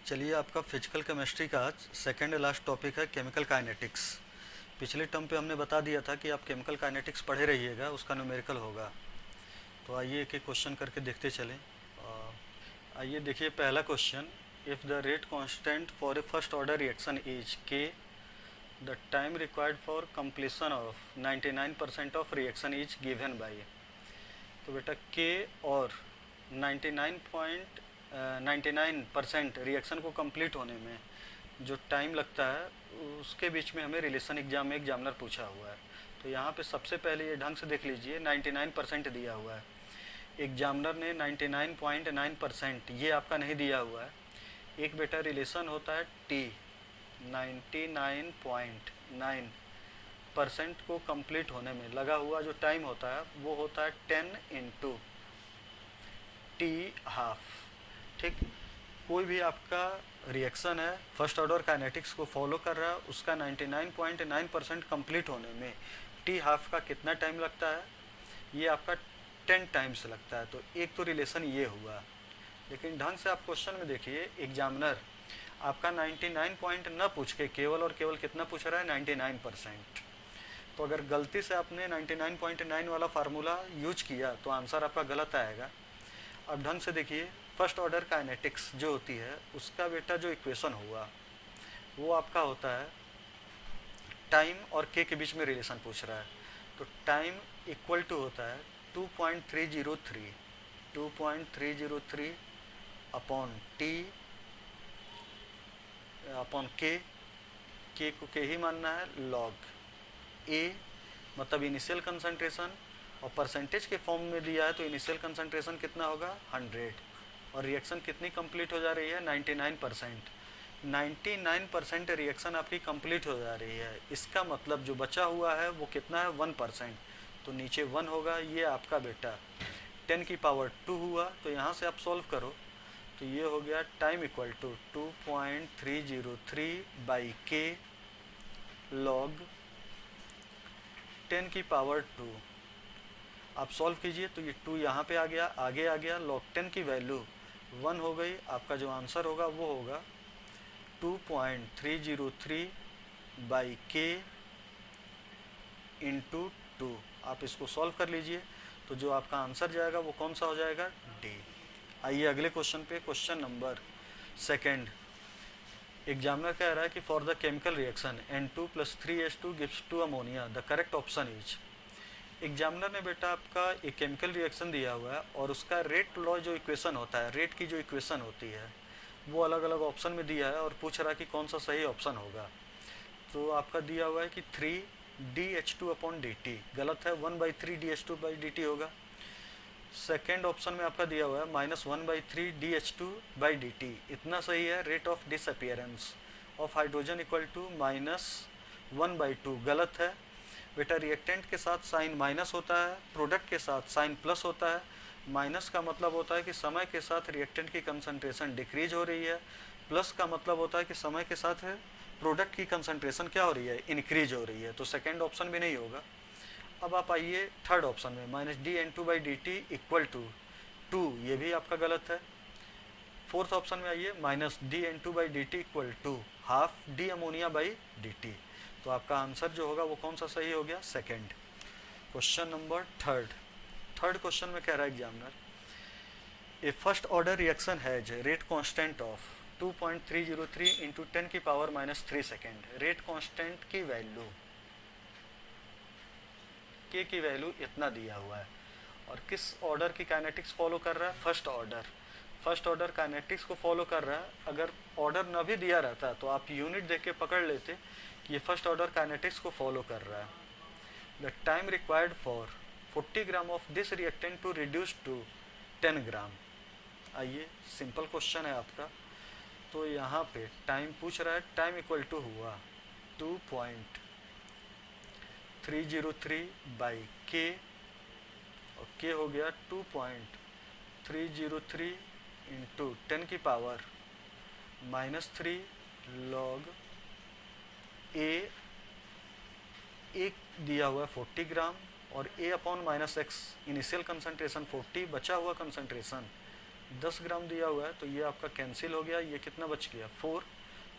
चलिए, आपका physical chemistry का आज सेकेंड लास्ट टॉपिक है केमिकल काइनेटिक्स। पिछले टर्म पे हमने बता दिया था कि आप केमिकल काइनेटिक्स पढ़े रहिएगा, उसका न्यूमेरिकल होगा। तो आइए एक एक क्वेश्चन करके देखते चलें। आइए देखिए पहला question. If the rate constant for a first order reaction is k, the time required for completion of 99% of reaction is given by. तो बेटा के और 99% रिएक्शन को कंप्लीट होने में जो टाइम लगता है उसके बीच में हमें रिलेशन एग्जाम में एग्जामिनर पूछा हुआ है। तो यहाँ पे सबसे पहले ये ढंग से देख लीजिए, 99% दिया हुआ है। एग्जामिनर ने 99.9%, ये आपका नहीं दिया हुआ है। एक बेटा रिलेशन होता है टी, 99.9% को कंप्लीट होने में लगा हुआ जो टाइम होता है वो होता है 10 इंटू टी हाफ। ठीक, कोई भी आपका रिएक्शन है फर्स्ट ऑर्डर काइनेटिक्स को फॉलो कर रहा है, उसका 99.9% कंप्लीट होने में टी हाफ का कितना टाइम लगता है, ये आपका 10 टाइम्स लगता है। तो एक तो रिलेशन ये हुआ। लेकिन ढंग से आप क्वेश्चन में देखिए, एग्जामिनर आपका 99 पॉइंट न पूछ के केवल और केवल कितना पूछ रहा है, 99%। तो अगर गलती से आपने 99.9 वाला फार्मूला यूज किया तो आंसर आपका गलत आएगा। अब ढंग से देखिए, फर्स्ट ऑर्डर काइनेटिक्स जो होती है उसका बेटा जो इक्वेशन हुआ वो आपका होता है टाइम और के बीच में रिलेशन पूछ रहा है। तो टाइम इक्वल टू होता है 2.303 अपॉन टी अपॉन के को के ही मानना है, लॉग ए मतलब इनिशियल कंसंट्रेशन, और परसेंटेज के फॉर्म में दिया है तो इनिशियल कंसंट्रेशन कितना होगा, 100। और रिएक्शन कितनी कंप्लीट हो जा रही है, 99%। 99% रिएक्शन आपकी कंप्लीट हो जा रही है। इसका मतलब जो बचा हुआ है वो कितना है, 1%। तो नीचे 1 होगा, ये आपका बेटा 10 की पावर 2 हुआ। तो यहाँ से आप सॉल्व करो तो ये हो गया टाइम इक्वल टू 2.303 बाई के लॉग 10 की पावर 2। आप सॉल्व कीजिए तो ये 2 यहाँ पे आ गया, आगे आ गया, लॉग 10 की वैल्यू 1 हो गई। आपका जो आंसर होगा वो होगा 2.303 बाई के इंटू 2। आप इसको सॉल्व कर लीजिए तो जो आपका आंसर जाएगा वो कौन सा हो जाएगा, डी। आइए अगले क्वेश्चन पे, क्वेश्चन नंबर सेकेंड। एग्जामिनर कह रहा है कि for the chemical reaction N2 + 3H2 gives 2 ammonia, the correct option is. Examiner ने बेटा आपका एक केमिकल रिएक्शन दिया हुआ है और उसका रेट लॉ जो इक्वेशन होता है, रेट की जो इक्वेशन होती है वो अलग अलग ऑप्शन में दिया है और पूछ रहा है कि कौन सा सही ऑप्शन होगा। तो आपका दिया हुआ है कि 3dH2/dt, गलत है, 1/3dH2/dt होगा। सेकेंड ऑप्शन में आपका दिया हुआ है -1/3dH2/dt, इतना सही है। Rate of disappearance of hydrogen equal to -1/2, गलत है बेटा। रिएक्टेंट के साथ साइन माइनस होता है, प्रोडक्ट के साथ साइन प्लस होता है। माइनस का मतलब होता है कि समय के साथ रिएक्टेंट की कंसंट्रेशन डिक्रीज हो रही है, प्लस का मतलब होता है कि समय के साथ प्रोडक्ट की कंसंट्रेशन क्या हो रही है, इंक्रीज हो रही है। तो सेकेंड ऑप्शन भी नहीं होगा। अब आप आइए थर्ड ऑप्शन में, -dN2/dt इक्वल टू 2, ये भी आपका गलत है। फोर्थ ऑप्शन में आइए, -dN2/dt equal to half d ammonia by dt। तो आपका आंसर जो होगा वो कौन सा सही हो गया, second. Question number third question में कह रहा है examiner, A first order reaction has rate constant of 2.303 into 10 की पावर -3 सेकेंड। रेट कांस्टेंट की वैल्यू, के की वैल्यू इतना दिया हुआ है और किस ऑर्डर की काइनेटिक्स फॉलो कर रहा है, फर्स्ट ऑर्डर काइनेटिक्स को फॉलो कर रहा है। अगर ऑर्डर न भी दिया रहता तो आप यूनिट देख के पकड़ लेते कि ये फर्स्ट ऑर्डर काइनेटिक्स को फॉलो कर रहा है। The time required for 40 gram of this reactant to reduce to 10 gram. आइए सिंपल क्वेश्चन है आपका। तो यहाँ पे टाइम पूछ रहा है, टाइम इक्वल टू हुआ 2.303 बाई के, और के हो गया 2.303 इंटू 10 की पावर -3 लॉग ए, एक दिया हुआ है 40 ग्राम और a/-x इनिशियल कंसंट्रेशन 40, बचा हुआ कंसंट्रेशन 10 ग्राम दिया हुआ है तो ये आपका कैंसिल हो गया, ये कितना बच गया 4।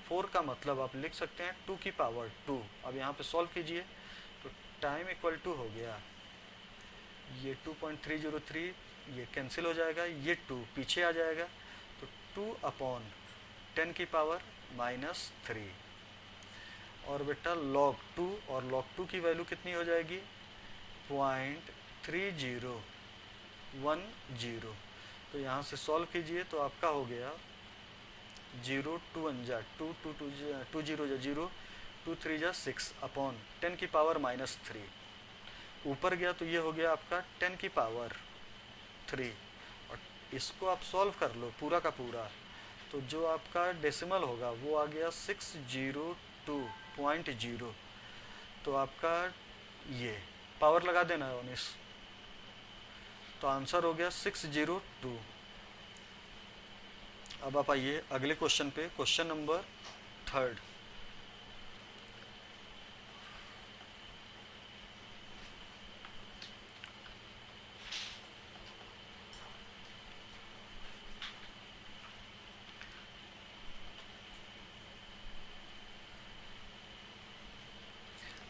4 का मतलब आप लिख सकते हैं 2 की पावर 2। अब यहाँ पे सॉल्व कीजिए तो टाइम इक्वल टू हो गया ये 2.303, ये कैंसिल हो जाएगा, ये 2 पीछे आ जाएगा तो 2/10 की पावर -3। और बेटा log 2, और log 2 की वैल्यू कितनी हो जाएगी 0.3010। तो यहाँ से सॉल्व कीजिए तो आपका हो गया 0 2 1 जा 2 2 2 0 जा 0 2 3 जा 6/10 की पावर -3। ऊपर गया तो ये हो गया आपका 10 की पावर 3। और इसको आप सॉल्व कर लो पूरा का पूरा तो जो आपका डेसिमल होगा वो आ गया 602.0। तो आपका ये पावर लगा देना है 19, तो आंसर हो गया 602। अब आप आइए अगले क्वेश्चन पे, क्वेश्चन नंबर 3।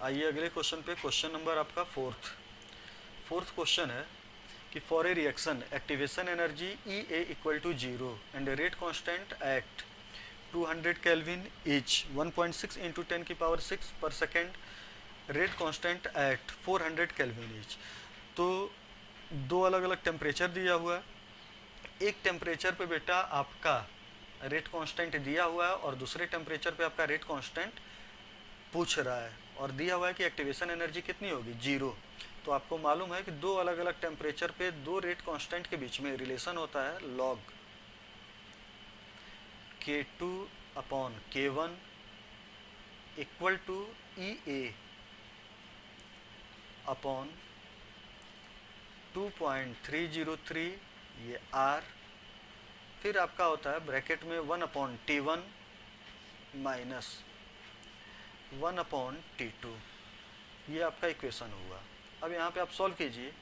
आइए अगले क्वेश्चन पे, क्वेश्चन नंबर आपका 4th क्वेश्चन है कि for a reaction activation energy E A equal to 0 and rate constant at 200 kelvin each 1.6 into 10 की power 6 per second, rate constant at 400 kelvin each. तो दो अलग अलग टेम्परेचर दिया हुआ है। एक टेम्परेचर पे बेटा आपका रेट कांस्टेंट दिया हुआ है और दूसरे टेम्परेचर पे आपका रेट कांस्टेंट पूछ रहा है और दिया हुआ है कि एक्टिवेशन एनर्जी कितनी होगी 0। तो आपको मालूम है कि दो अलग अलग टेम्परेचर पे दो रेट कांस्टेंट के बीच में रिलेशन होता है log K2/K1 equal to EA/2.303, ये R। फिर आपका होता है ब्रैकेट में 1/T1 माइनस 1/T2। ये आपका इक्वेशन हुआ। अब यहाँ पे आप सॉल्व कीजिए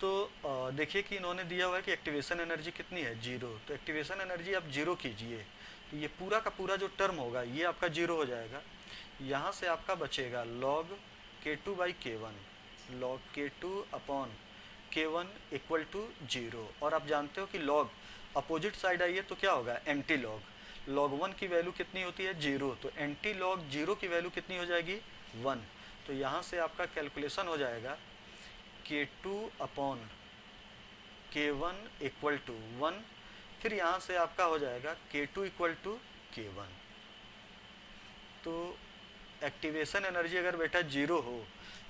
तो देखिए कि इन्होंने दिया हुआ है कि एक्टिवेशन एनर्जी कितनी है 0। तो एक्टिवेशन एनर्जी आप 0 कीजिए तो ये पूरा का पूरा जो टर्म होगा ये आपका 0 हो जाएगा। यहाँ से आपका बचेगा log K2/K1, log K2/K1 equal to 0। और आप जानते हो कि log अपोजिट साइड आइए तो क्या होगा एंटी लॉग। log 1 की वैल्यू कितनी होती है 0, तो एंटी लॉग 0 की वैल्यू कितनी हो जाएगी 1। तो यहाँ से आपका कैलकुलेशन हो जाएगा K2/K1 इक्वल टू 1। फिर यहाँ से आपका हो जाएगा K2 इक्वल टू K1। तो एक्टिवेशन एनर्जी अगर बेटा 0 हो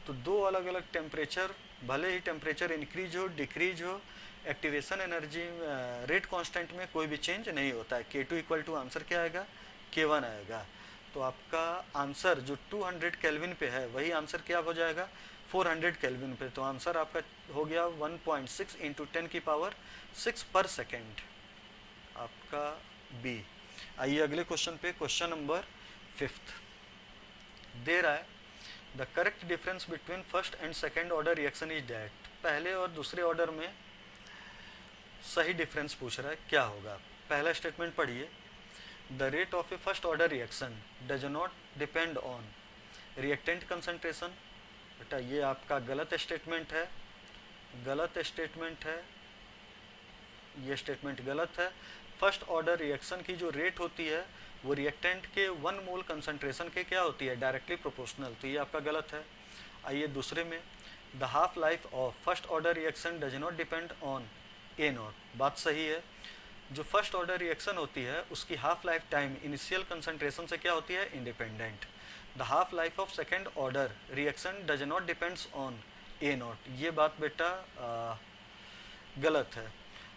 तो दो अलग अलग टेम्परेचर, भले ही टेम्परेचर इंक्रीज हो डिक्रीज हो, एक्टिवेशन एनर्जी रेट कांस्टेंट में कोई भी चेंज नहीं होता है। K2 इक्वल टू आंसर क्या आएगा K1 आएगा। तो आपका आंसर जो 200 केल्विन पे है वही आंसर क्या हो जाएगा 400 केल्विन पे। तो आंसर आपका हो गया 1.6 इंटू 10 की पावर 6 पर सेकेंड, आपका बी। आइए अगले क्वेश्चन पे, क्वेश्चन नंबर 5 दे रहा है the correct difference between first and second order reaction is that. पहले और दूसरे ऑर्डर में सही डिफरेंस पूछ रहा है, क्या होगा। पहला स्टेटमेंट पढ़िए, the rate of A first order reaction does not depend on reactant concentration. बेटा ये आपका गलत स्टेटमेंट है, गलत स्टेटमेंट है, ये स्टेटमेंट गलत है। फर्स्ट ऑर्डर रिएक्शन की जो रेट होती है वो रिएक्टेंट के 1 मोल कंसंट्रेशन के क्या होती है डायरेक्टली प्रोपोर्शनल, तो ये आपका गलत है। आइए दूसरे में, the half life of first order reaction does not depend on A0, बात सही है। जो फर्स्ट ऑर्डर रिएक्शन होती है उसकी half life time initial concentration से क्या होती है independent. The half life of second order reaction does not depends on A0, ये बात बेटा गलत है।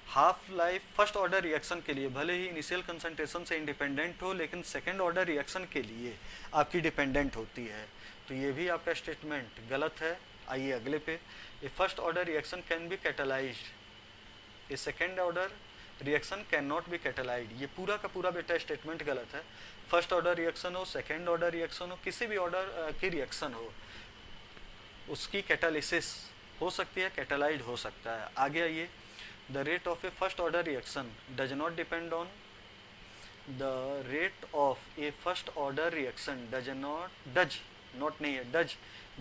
Half life first order reaction के लिए भले ही इनिशियल कंसंट्रेशन से इंडिपेंडेंट हो लेकिन सेकेंड ऑर्डर रिएक्शन के लिए आपकी डिपेंडेंट होती है, तो ये भी आपका स्टेटमेंट गलत है। आइए अगले पे, a first order reaction can be catalysed, a second order reaction can not be catalysed, ये पूरा का पूरा बेटा स्टेटमेंट गलत है। फर्स्ट ऑर्डर रिएक्शन हो, सेकेंड ऑर्डर रिएक्शन हो, किसी भी ऑर्डर की रिएक्शन हो उसकी कैटालिसिस हो सकती है, कैटेलाइज्ड हो सकता है। आगे आइए, the rate of A first order reaction does not depend on the rate of a first order reaction does not नहीं है does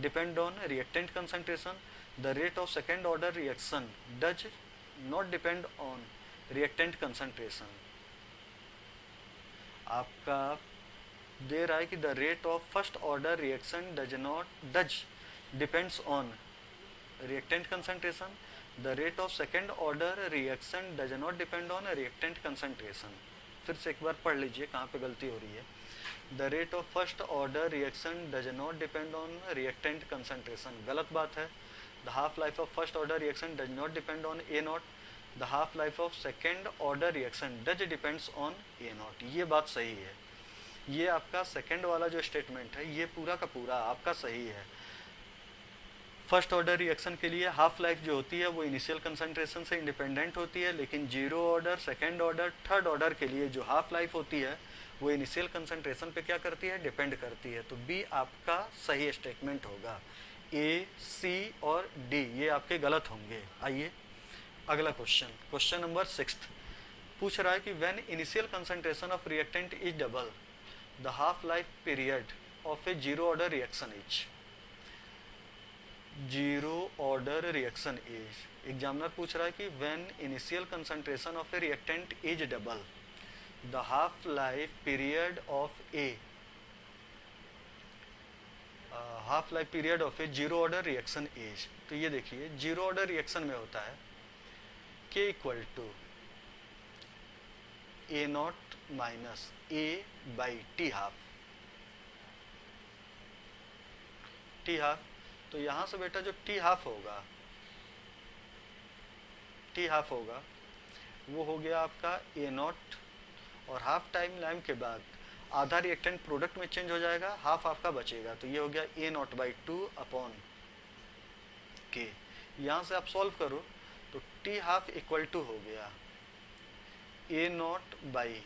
depend on reactant concentration. The rate of second order reaction does not depend on reactant concentration. आपका दे रहा है कि the rate of first order reaction does depends on reactant concentration. The rate of second order reaction does not depend on reactant concentration. फिर से एक बार पढ़ लीजिए कहाँ पे गलती हो रही है. The rate of first order reaction does not depend on reactant concentration, गलत बात है. The half life of first order reaction does not depend on A not. The half life of second order reaction does depends on A naught. ये बात सही है. ये आपका second वाला जो स्टेटमेंट है ये पूरा का पूरा आपका सही है. फर्स्ट ऑर्डर रिएक्शन के लिए हाफ लाइफ जो होती है वो इनिशियल कंसंट्रेशन से इंडिपेंडेंट होती है, लेकिन zero order, second order, third order के लिए जो हाफ लाइफ होती है वो इनिशियल कंसंट्रेशन पे क्या करती है, डिपेंड करती है. तो बी आपका सही स्टेटमेंट होगा. ए, सी और डी ये आपके गलत होंगे. आइए अगला क्वेश्चन, क्वेश्चन नंबर 6 पूछ रहा है कि when initial concentration of reactant is double the half life period of A zero order reaction is. Zero order reaction is, examiner पूछ रहा है कि when initial concentration of a reactant is double the half life period of A half life period of A zero order reaction is. तो ये देखिए zero order reaction में होता है k equal to A naught minus A by t half. T half, तो यहाँ से बेटा जो टी हाफ होगा वो हो गया आपका ए नॉट, और हाफ टाइम लाइम के बाद आधा रिएक्टेंट प्रोडक्ट में चेंज हो जाएगा, हाफ आपका बचेगा. तो ये हो गया ए नॉट बाई 2 अपॉन के. यहाँ से आप सॉल्व करो तो टी हाफ इक्वल टू हो गया ए नॉट बाई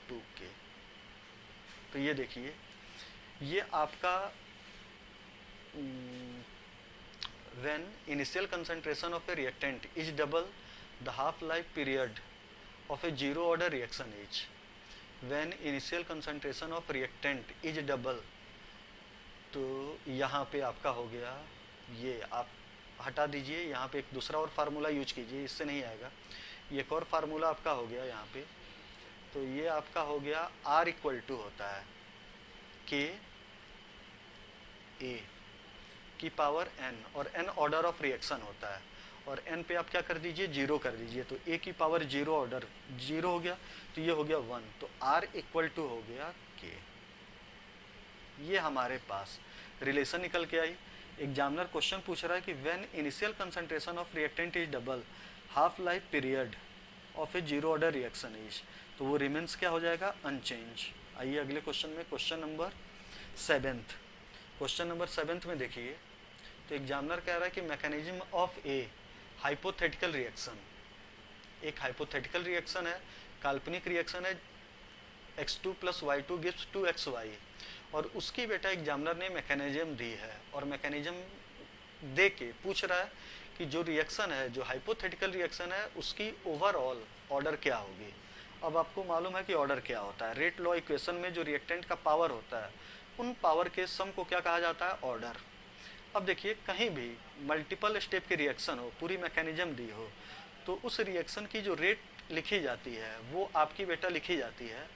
2 के. तो ये देखिए ये आपका when initial concentration of a reactant is double the half life period of a zero order reaction is. when initial concentration of reactant is double, तो यहाँ पे आपका हो गया, ये आप हटा दीजिए, यहाँ पे एक दूसरा और फार्मूला यूज कीजिए, इससे नहीं आएगा. ये एक और फार्मूला आपका हो गया यहाँ पे. तो ये आपका हो गया R इक्वल टू होता है के ए की पावर n, और n ऑर्डर ऑफ रिएक्शन होता है, और n पे आप क्या कर दीजिए, जीरो कर दीजिए. तो a की पावर जीरो ऑर्डर जीरो हो गया, तो ये हो गया 1. तो r इक्वल टू हो गया k. ये हमारे पास रिलेशन निकल के आई. एग्जामिनर क्वेश्चन पूछ रहा है कि when initial concentration of reactant is double half life period of A zero order reaction is. तो वो रिमेंस क्या हो जाएगा, अनचेंज. आइए अगले क्वेश्चन में, क्वेश्चन नंबर 7. क्वेश्चन नंबर 7 में देखिए तो एग्जामिनर कह रहा है कि mechanism of A hypothetical reaction. एक हाइपोथेटिकल रिएक्शन है, काल्पनिक रिएक्शन है, x2 plus y2 gives 2xy, और उसकी बेटा एग्जामिनर ने मैकेनिज्म दी है, और मैकेनिज्म दे के पूछ रहा है कि जो रिएक्शन है, जो हाइपोथेटिकल रिएक्शन है, उसकी ओवरऑल ऑर्डर क्या होगी. अब आपको मालूम है कि ऑर्डर क्या होता है. रेट लॉ इक्वेशन में जो रिएक्टेंट का पावर होता है उन पावर के सम को क्या कहा जाता है, ऑर्डर. अब देखिए कहीं भी मल्टीपल स्टेप की रिएक्शन हो, पूरी मैकेनिज्म दी हो, तो उस रिएक्शन की जो रेट लिखी जाती है वो आपकी बेटा लिखी जाती है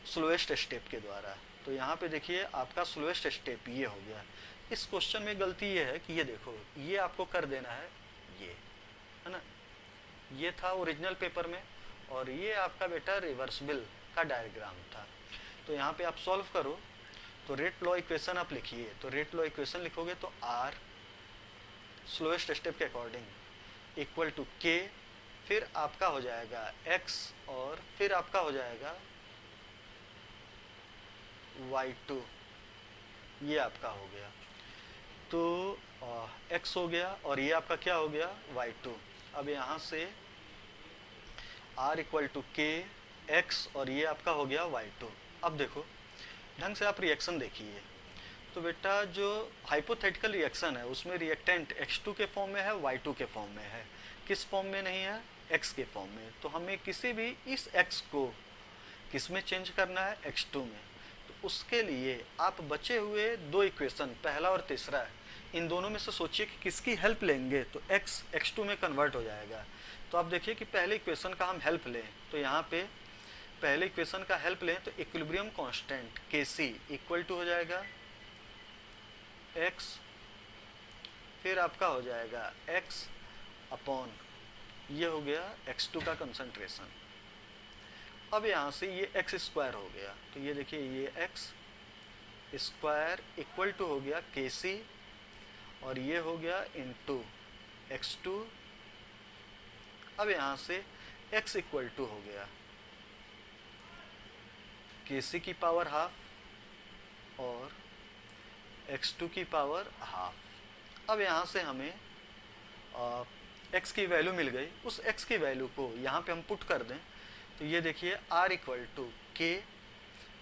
स्लोएस्ट स्टेप के द्वारा. तो यहाँ पे देखिए आपका स्लोएस्ट स्टेप ये हो गया. इस क्वेश्चन में गलती ये है कि ये देखो, ये आपको कर देना है, ये है ना, ये था ओरिजिनल पेपर में, और ये आपका बेटा रिवर्सिबल का डायग्राम था. तो यहाँ पे आप सॉल्व करो तो रेट लॉ इक्वेशन आप लिखिए. तो रेट लॉ इक्वेशन लिखोगे तो R स्लोएस्ट स्टेप के अकॉर्डिंग इक्वल टू K, फिर आपका हो जाएगा X, और फिर आपका हो जाएगा Y2. ये आपका हो गया. तो X हो गया, और ये आपका क्या हो गया, Y2. अब यहाँ से R equal to K X, और ये आपका हो गया Y2. अब देखो ढंग से आप रिएक्शन देखिए. तो बेटा जो हाइपोथेटिकल रिएक्शन है उसमें रिएक्टेंट X2 के फॉर्म में है, Y2 के फॉर्म में है. किस फॉर्म में नहीं है, x के फॉर्म में। तो हमें किसी भी इस x को किस में चेंज करना है, x2 में। तो उसके लिए आप बचे हुए दो इक्वेशन, पहला और तीसरा, इन दोनों में से सोचिए कि किसकी हेल्प लेंगे तो x x2 में कन्वर्ट हो जाएगा। तो आप देखिए कि पहले इक्वेशन का हम हेल्प लें तो यहाँ पे पहले इक्वेशन का हेल्प लें तो equilibrium constant Kc equal to हो जाएगा x, फिर आपका हो जाएगा x अपॉन ये हो गया x2 का कंसंट्रेशन। अब यहाँ से ये x स्क्वायर हो गया, तो ये देखिए ये x स्क्वायर इक्वल टू हो गया Kc और ये हो गया इनटू x2। अब यहाँ से x इक्वल टू हो गया Kc की पावर हाफ और x2 की पावर हाफ। अब यहाँ से हमें x की वैल्यू मिल गई, उस x की वैल्यू को यहाँ पे हम पुट कर दें तो ये देखिए r इक्वल टू k,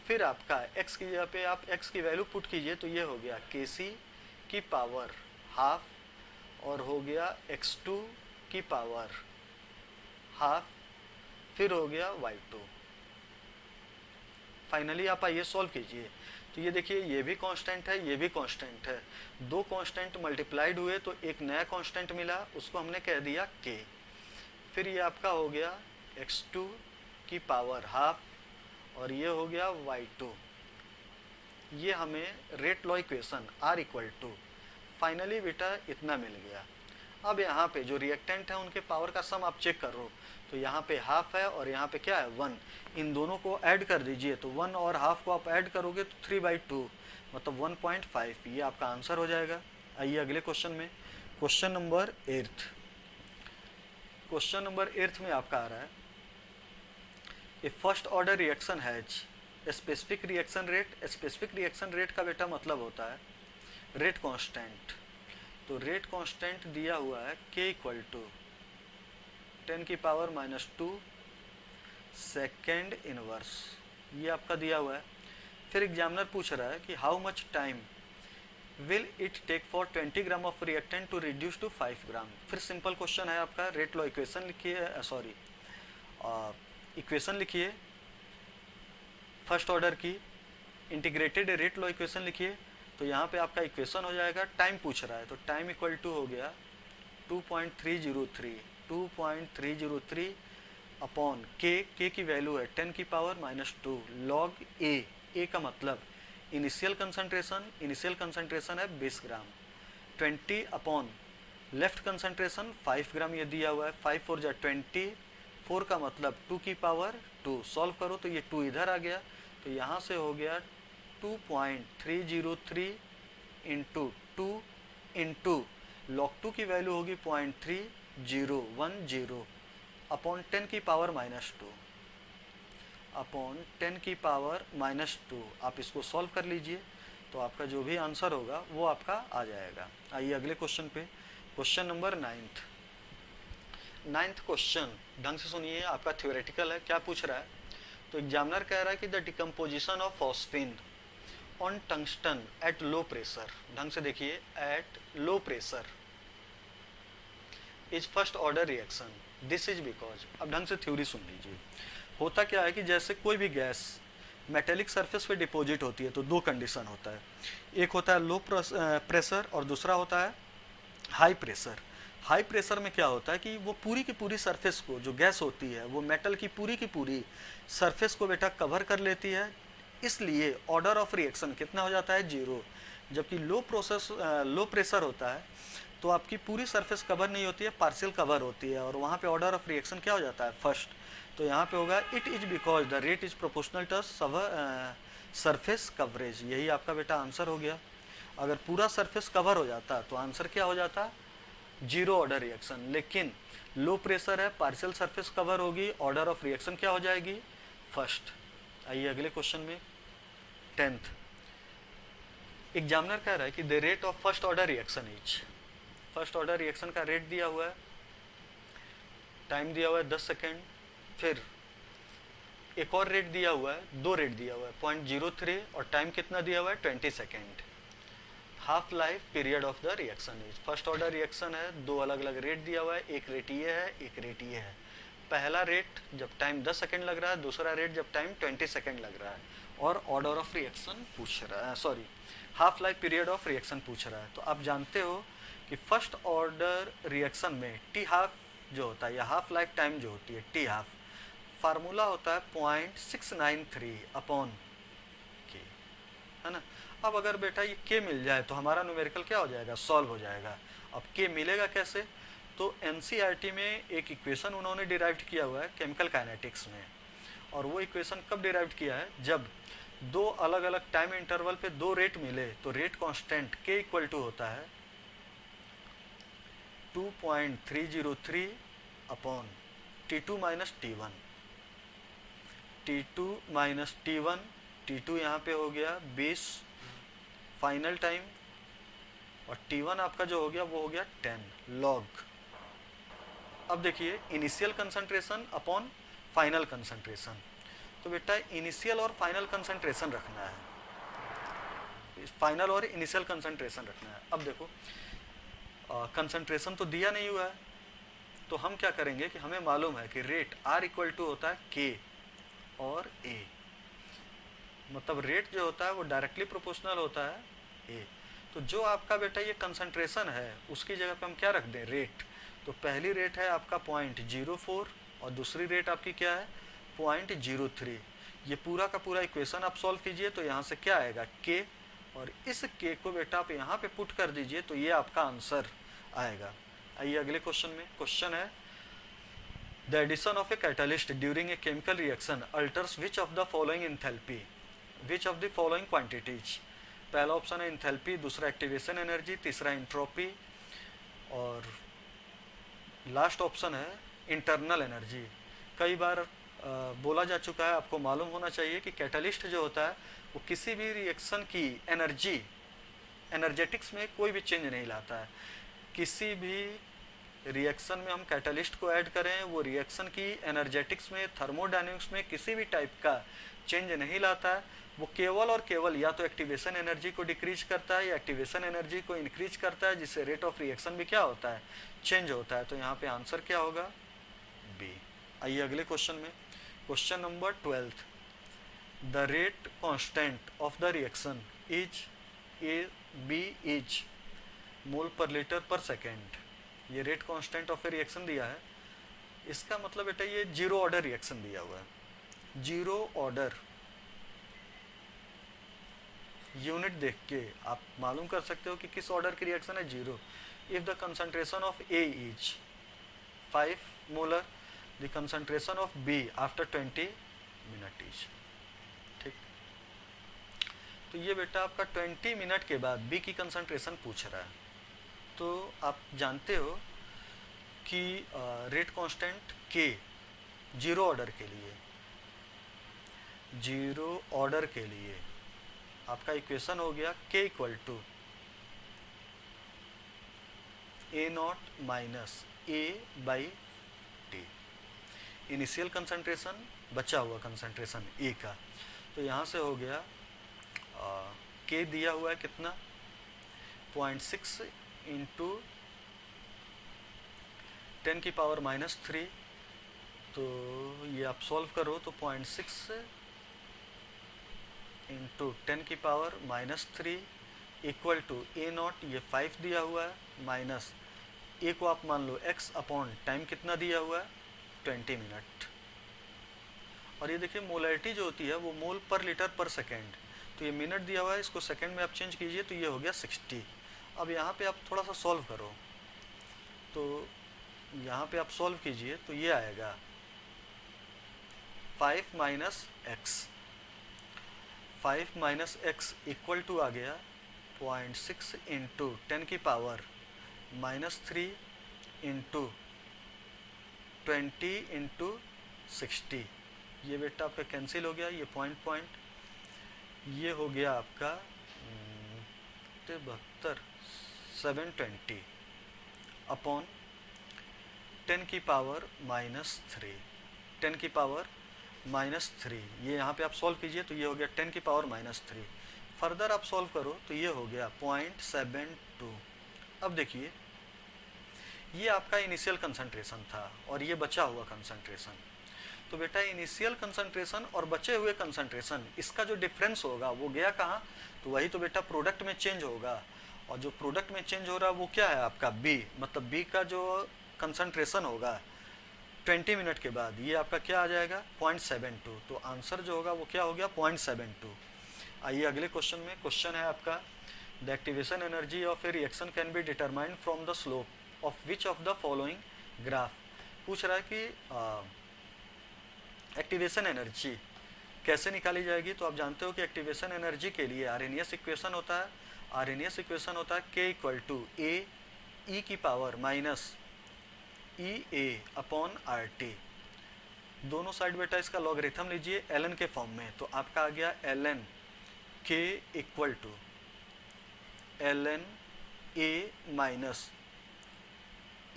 फिर आपका x की जगह पे आप x की वैल्यू पुट कीजिए तो ये हो गया Kc की पावर हाफ और हो गया x2 की पावर हाफ, फिर हो गया y2। फाइनली आप आइए सॉल्व कीजिए तो ये देखिए ये भी कांस्टेंट है, ये भी कांस्टेंट है, दो कांस्टेंट मल्टीप्लाइड हुए तो एक नया कांस्टेंट मिला, उसको हमने कह दिया k। फिर ये आपका हो गया x2 की पावर हाफ और ये हो गया y2। ये हमें rate law equation r equal to finally बेटा इतना मिल गया। अब यहाँ पे जो रिएक्टेंट है उनके पावर का सम आप चेक करो तो यहाँ पे हाफ है और यहाँ पे क्या है 1, इन दोनों को ऐड कर दीजिए तो 1 और हाफ को आप ऐड करोगे तो 3/2 मतलब 1.5, ये आपका आंसर हो जाएगा। आइए अगले क्वेश्चन में, क्वेश्चन नंबर 8। क्वेश्चन नंबर 8 में आपका आ रहा है a first order reaction has specific reaction rate. Specific reaction rate का बेटा मतलब होता है रेट कांस्टेंट। तो रेट कांस्टेंट दिया हुआ है k इक्वल टू 10 की पावर -2 सेकेंड इनवर्स, ये आपका दिया हुआ है। फिर एग्जामिनर पूछ रहा है कि how much time will it take for 20 gram of reactant to reduce to 5 gram. फिर सिंपल क्वेश्चन है आपका, रेट लॉ इक्वेशन लिखिए, सॉरी इक्वेशन लिखिए फर्स्ट ऑर्डर की, इंटीग्रेटेड रेट लॉ इक्वेशन लिखिए। तो यहाँ पे आपका इक्वेशन हो जाएगा, टाइम पूछ रहा है तो टाइम इक्वल टू हो गया 2.303 अपॉन k की वैल्यू है 10 की पावर -2 लॉग a का मतलब इनिशियल कंसंट्रेशन है 20 ग्राम, 20 अपॉन लेफ्ट कंसंट्रेशन 5 ग्राम ये दिया हुआ है, 5 4 जा 20, 4 का मतलब 2 की पावर 2, सॉल्व करो तो ये 2 इधर आ गया तो यहाँ से हो गया 2.303 इंटू 2 इंटू लॉग 2 की वैल्यू होगी 0.3010 अपॉन 10 की पावर -2 अपॉन 10 की पावर -2। आप इसको सॉल्व कर लीजिए तो आपका जो भी आंसर होगा वो आपका आ जाएगा। आइए अगले क्वेश्चन पे, क्वेश्चन नंबर 9th क्वेश्चन ढंग से सुनिए, आपका थ्योरेटिकल है। क्या पूछ रहा है तो एग्जामिनर कह रहा है कि the decomposition of phosphine on tungsten at low pressure, ढंग से देखिए, at low pressure is first order reaction, this is because. अब ढंग से थ्योरी सुन लीजिए। होता क्या है कि जैसे कोई भी गैस मेटेलिक सरफेस पे डिपॉजिट होती है तो दो कंडीशन होता है, एक होता है लो प्रेशर और दूसरा होता है हाई प्रेशर। हाई प्रेशर में क्या होता है कि वो पूरी की पूरी सरफेस को, जो गैस होती है वो मेटल की पूरी सरफेस को बेटा कवर कर लेती है, इसलिए ऑर्डर ऑफ रिएक्शन कितना हो जाता है 0। जबकि लो प्रेशर होता है तो आपकी पूरी सरफेस कवर नहीं होती है, पार्शियल कवर होती है और वहाँ पे ऑर्डर ऑफ रिएक्शन क्या हो जाता है फर्स्ट। तो यहाँ पे होगा it is because the rate is proportional to surface coverage, यही आपका बेटा आंसर हो गया। अगर पूरा सरफेस कवर हो जाता तो आंसर क्या हो जाता 0 ऑर्डर रिएक्शन, लेकिन लो प्रेशर है, पार्शियल सरफेस कवर होगी, ऑर्डर ऑफ रिएक्शन क्या हो जाएगी फर्स्ट। आइए अगले क्वेश्चन में 10th, एग्जामिनर कह रहा है कि the rate of first order reaction is, first order reaction का रेट दिया हुआ है, टाइम दिया हुआ है 10 सेकेंड, फिर एक और रेट दिया हुआ है, दो रेट दिया हुआ है 0.03 और टाइम कितना दिया हुआ है 20 second. Half life period of the reaction is, first order reaction है, दो अलग अलग रेट दिया हुआ है, एक रेट ये है एक रेट ये है। पहला रेट जब टाइम 10 सेकेंड लग रहा है, दूसरा रेट जब टाइम 20 सेकेंड लग रहा है, और ऑर्डर ऑफ रिएक्शन पूछ रहा है, sorry half life period of reaction पूछ रहा है। तो आप जानते हो कि फर्स्ट ऑर्डर रिएक्शन में टी हाफ जो होता है या हाफ लाइफ टाइम जो होती है टी हाफ, फार्मूला होता है 0.693 अपॉन के, है ना। अब अगर बेटा ये के मिल जाए तो हमारा न्यूमेरिकल क्या हो जाएगा, सॉल्व हो जाएगा। अब के मिलेगा कैसे, तो एनसीईआरटी में एक इक्वेशन उन्होंने डिराइव किया हुआ है केमिकल काइनेटिक्स में, और वो इक्वेशन कब डिराइव किया है, जब दो अलग अलग टाइम इंटरवल पे दो रेट मिले तो रेट कांस्टेंट के इक्वल टू होता है 2.303 upon T2 minus T1, T2 minus T1, T2 यहाँ पे हो गया 20 फाइनल टाइम, और T1 आपका जो हो गया वो हो गया 10 लॉग। अब देखिए initial concentration upon final concentration, तो बेटा इनिशियल और फाइनल कंसंट्रेशन रखना है, फाइनल और इनिशियल कंसंट्रेशन रखना है। अब देखो कंसंट्रेशन तो दिया नहीं हुआ है, तो हम क्या करेंगे कि हमें मालूम है कि रेट R इक्वल टू होता है K और A, मतलब रेट जो होता है वो डायरेक्टली प्रोपोर्शनल होता है A। तो जो आपका बेटा ये कंसंट्रेशन है उसकी जगह पे हम क्या रख दें, रेट। तो पहली रेट है आपका 0.04 और दूसरी रेट आपकी क्या है 0.03। ये पूरा का पूरा इक्वेशन आप सॉल्व कीजिए तो यहाँ से क्या आएगा K, और इस K को बेटा आप यहाँ पे पुट कर दीजिए तो ये आपका आंसर आएगा। आइए अगले क्वेश्चन में, क्वेश्चन है the addition of a catalyst during a chemical reaction alters which of the following enthalpy, which of the following quantities. पहला ऑप्शन है एंथैल्पी, दूसरा एक्टिवेशन एनर्जी, तीसरा एंट्रोपी, और लास्ट ऑप्शन है इंटरनल एनर्जी। कई बार बोला जा चुका है, आपको मालूम होना चाहिए कि कैटलिस्ट जो होता है वो किसी भी रिएक्शन की एनर्जी, एनर्जेटिक्स में कोई भी चेंज नहीं लाता है। किसी भी रिएक्शन में हम कैटलिस्ट को ऐड करें वो रिएक्शन की एनर्जेटिक्स में, थर्मोडायनेमिक्स में किसी भी टाइप का चेंज नहीं लाता है। वो केवल और केवल या तो एक्टिवेशन एनर्जी को डिक्रीज करता है या एक्टिवेशन एनर्जी को इंक्रीज करता है, जिससे रेट ऑफ रिएक्शन भी क्या होता है, चेंज होता है। तो यहाँ पे आंसर क्या होगा, बी। आइए अगले क्वेश्चन में, question number 12, the rate constant of the reaction is A B is mole per litre per second. ये rate constant of a reaction दिया है, इसका मतलब बेटा ये जीरो ऑर्डर रिएक्शन दिया हुआ है। जीरो ऑर्डर यूनिट देख के आप मालूम कर सकते हो कि किस ऑर्डर की रिएक्शन है, zero. If the concentration of A is 5 molar, the concentration of B after 20 minute is. ठीक, तो ये बेटा आपका 20 मिनट के बाद बी की कंसंट्रेशन पूछ रहा है। तो आप जानते हो कि रेट कांस्टेंट के जीरो ऑर्डर के लिए, जीरो ऑर्डर के लिए आपका इक्वेशन हो गया k equal to A naught minus A by t. Initial concentration, बचा हुआ कंसंट्रेशन ए का, तो यहाँ से हो गया k दिया हुआ है कितना 0.6 इंटू 10 की पावर -3, तो ये आप सॉल्व करो तो 0.6 इंटू 10 की power -3 equal to A naught, ये 5 दिया हुआ है, माइनस ए को आप मान लो x अपॉन टाइम कितना दिया हुआ है 20 मिनट। और ये देखिए मोलैरिटी जो होती है वो मोल पर लीटर पर सेकेंड, तो ये मिनट दिया हुआ है, इसको सेकेंड में आप चेंज कीजिए तो ये हो गया 60। अब यहाँ पे आप थोड़ा सा सॉल्व करो, तो यहाँ पे आप सॉल्व कीजिए तो ये आएगा 5 minus X, 5 minus X equal to आ गया 0.6 इंटू 10 की पावर -3 इंटू 20 इंटू 60। ये बेटा आपका कैंसिल हो गया, ये पॉइंट, ये हो गया आपका 72 720 अपॉन 10 की पावर -3, 10 की पावर -3। ये यहाँ पे आप सॉल्व कीजिए तो ये हो गया 10 की पावर -3। फर्दर आप सॉल्व करो तो ये हो गया 0.72। अब देखिए ये आपका इनिशियल कंसंट्रेशन था और ये बचा हुआ कंसंट्रेशन। तो बेटा इनिशियल कंसंट्रेशन और बचे हुए कंसंट्रेशन इसका जो डिफरेंस होगा वो गया कहाँ, तो वही तो बेटा प्रोडक्ट में चेंज होगा। और जो प्रोडक्ट में चेंज हो रहा है वो क्या है आपका बी, मतलब बी का जो कंसंट्रेशन होगा 20 मिनट के बाद ये आपका क्या आ जाएगा 0.72। तो आंसर जो होगा वो क्या हो गया 0.72। आइए अगले क्वेश्चन में। क्वेश्चन है आपका the activation energy of a reaction can be determined from the slope of which of the following graph. पूछ रहा है कि एक्टिवेशन एनर्जी कैसे निकाली जाएगी। तो आप जानते हो कि एक्टिवेशन एनर्जी के लिए आरएनएस इक्वेशन होता है। आरएनएस इक्वेशन होता है के इक्वल टू ए ई की power minus E A upon R T. दोनों साइड बेटा इसका लॉगरिथम लीजिए एल एन के फॉर्म में। तो आपका आ गया l n k equal to l n A minus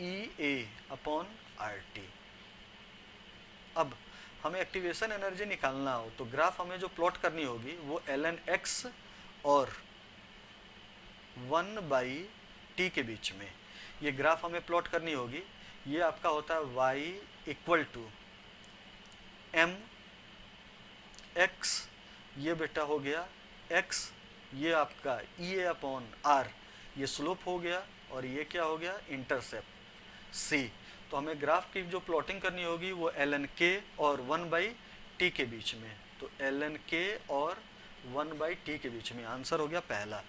E A upon R T. अब हमें एक्टिवेशन एनर्जी निकालना हो तो ग्राफ हमें जो प्लॉट करनी होगी वो एल एन एक्स और 1/t के बीच में ये ग्राफ हमें प्लॉट करनी होगी। ये आपका होता है y equal to m x, ये बेटा हो गया x, ये आपका ई ए अपॉन आर ये स्लोप हो गया और ये क्या हो गया इंटरसेप्ट c। तो हमें ग्राफ की जो प्लॉटिंग करनी होगी वो एल एन के और 1/t के बीच में। तो एल एन के और 1/t के बीच में आंसर हो गया पहला।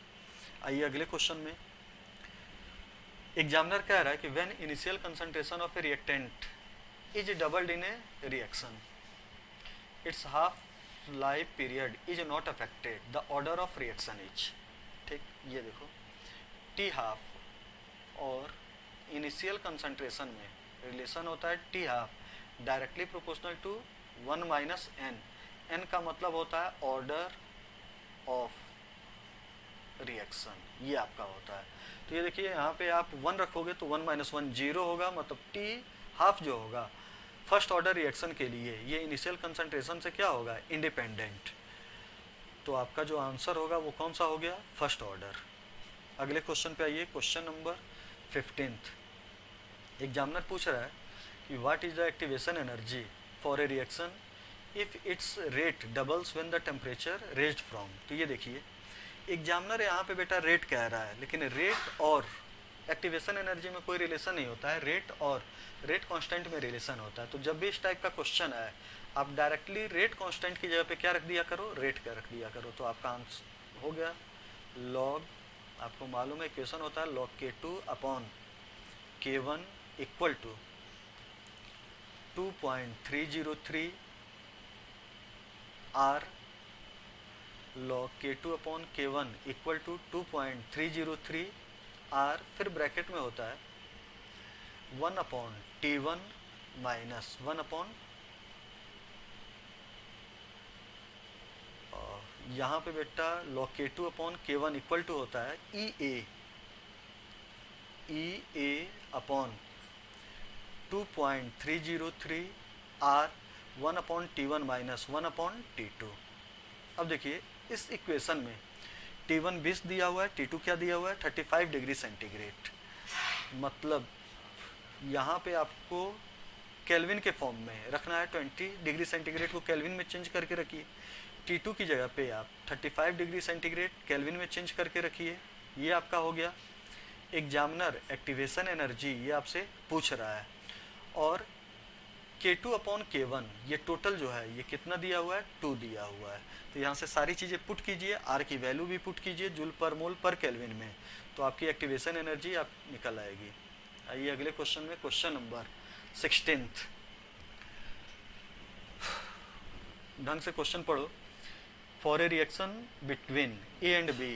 आइए अगले क्वेश्चन में। एग्जामिनर कह रहा है कि when initial concentration of a reactant is doubled in a reaction its half life period is not affected the order of reaction is. ठीक, ये देखो टी हाफ और इनिशियल कंसंट्रेशन में रिलेशन होता है t half directly proportional to 1 minus n. N का मतलब होता है ऑर्डर ऑफ रिएक्शन, ये आपका होता है। तो ये देखिए यहाँ पे आप 1 रखोगे तो 1 माइनस 1 जीरो होगा, मतलब टी हाफ जो होगा फर्स्ट ऑर्डर रिएक्शन के लिए ये इनिशियल कंसंट्रेशन से क्या होगा इंडिपेंडेंट। तो आपका जो आंसर होगा वो कौन सा हो गया फर्स्ट ऑर्डर। अगले क्वेश्चन पे आइए। Question number 15। एग्जामिनर पूछ रहा है कि what is the activation energy for a reaction if it's rate doubles when the temperature raised from. तो ये देखिए एग्जामिनर यहाँ पे बेटा रेट कह रहा है, लेकिन रेट और एक्टिवेशन एनर्जी में कोई रिलेशन नहीं होता है, रेट और रेट कांस्टेंट में रिलेशन होता है। तो जब भी इस टाइप का क्वेश्चन आए आप डायरेक्टली रेट कांस्टेंट की जगह पे क्या रख दिया करो, रेट का रख दिया करो। तो आपका आंसर हो गया लॉग, आपको मालूम है इक्वेशन होता है log K two upon K one equal to 2.303 R log K two upon K one equal to 2.303 R, फिर ब्रैकेट में होता है 1 upon T one minus 1 upon, यहाँ पे बेटा log K two upon K one equal to होता है E A upon 2.303 R 1 upon T one minus 1 upon T two. अब देखिए इस इक्वेशन में T1 20 दिया हुआ है, T2 क्या दिया हुआ है 35 डिग्री सेंटीग्रेड। मतलब यहाँ पे आपको केल्विन के फॉर्म में रखना है, 20 डिग्री सेंटीग्रेड को केल्विन में चेंज करके रखिए। T2 की जगह पे आप 35 डिग्री सेंटीग्रेड केल्विन में चेंज करके रखिए। ये आपका हो गया। एग्जामिनर एक्टिवेशन एनर्जी ये आपसे पूछ रहा है और K2 अपॉन K1 ये टोटल जो है ये कितना दिया हुआ है 2 दिया हुआ है। तो यहाँ से सारी चीज़ें पुट कीजिए, आर की वैल्यू भी पुट कीजिए जूल पर मोल पर केल्विन में, तो आपकी एक्टिवेशन एनर्जी आप निकल आएगी। आइए अगले क्वेश्चन में। Question number 16। ढंग से क्वेश्चन पढ़ो। For a reaction between A and B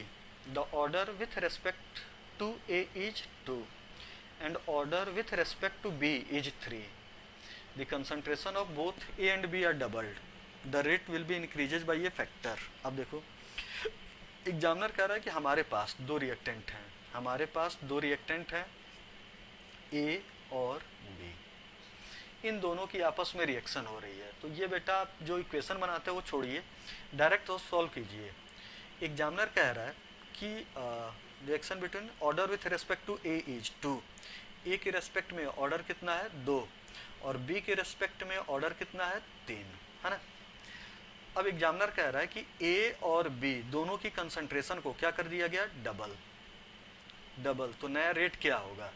the order with respect to A is 2 and order with respect to B is 3। The concentration of both A and B are doubled. The rate will be increases by a factor. अब देखो examiner कह रहा है कि हमारे पास दो reactant हैं, हमारे पास दो रिएक्टेंट हैं A और B, इन दोनों की आपस में रिएक्शन हो रही है। तो ये बेटा आप जो इक्वेशन बनाते हैं वो छोड़िए, डायरेक्ट तो सॉल्व कीजिए। एग्जामिनर कह रहा है कि reaction between order with respect to A is 2 A के रेस्पेक्ट में ऑर्डर कितना है 2 और बी के रेस्पेक्ट में ऑर्डर कितना है 3, है ना। अब एग्जामिनर कह रहा है कि ए और बी दोनों की कंसंट्रेशन को क्या कर दिया गया, डबल। तो नया रेट क्या होगा,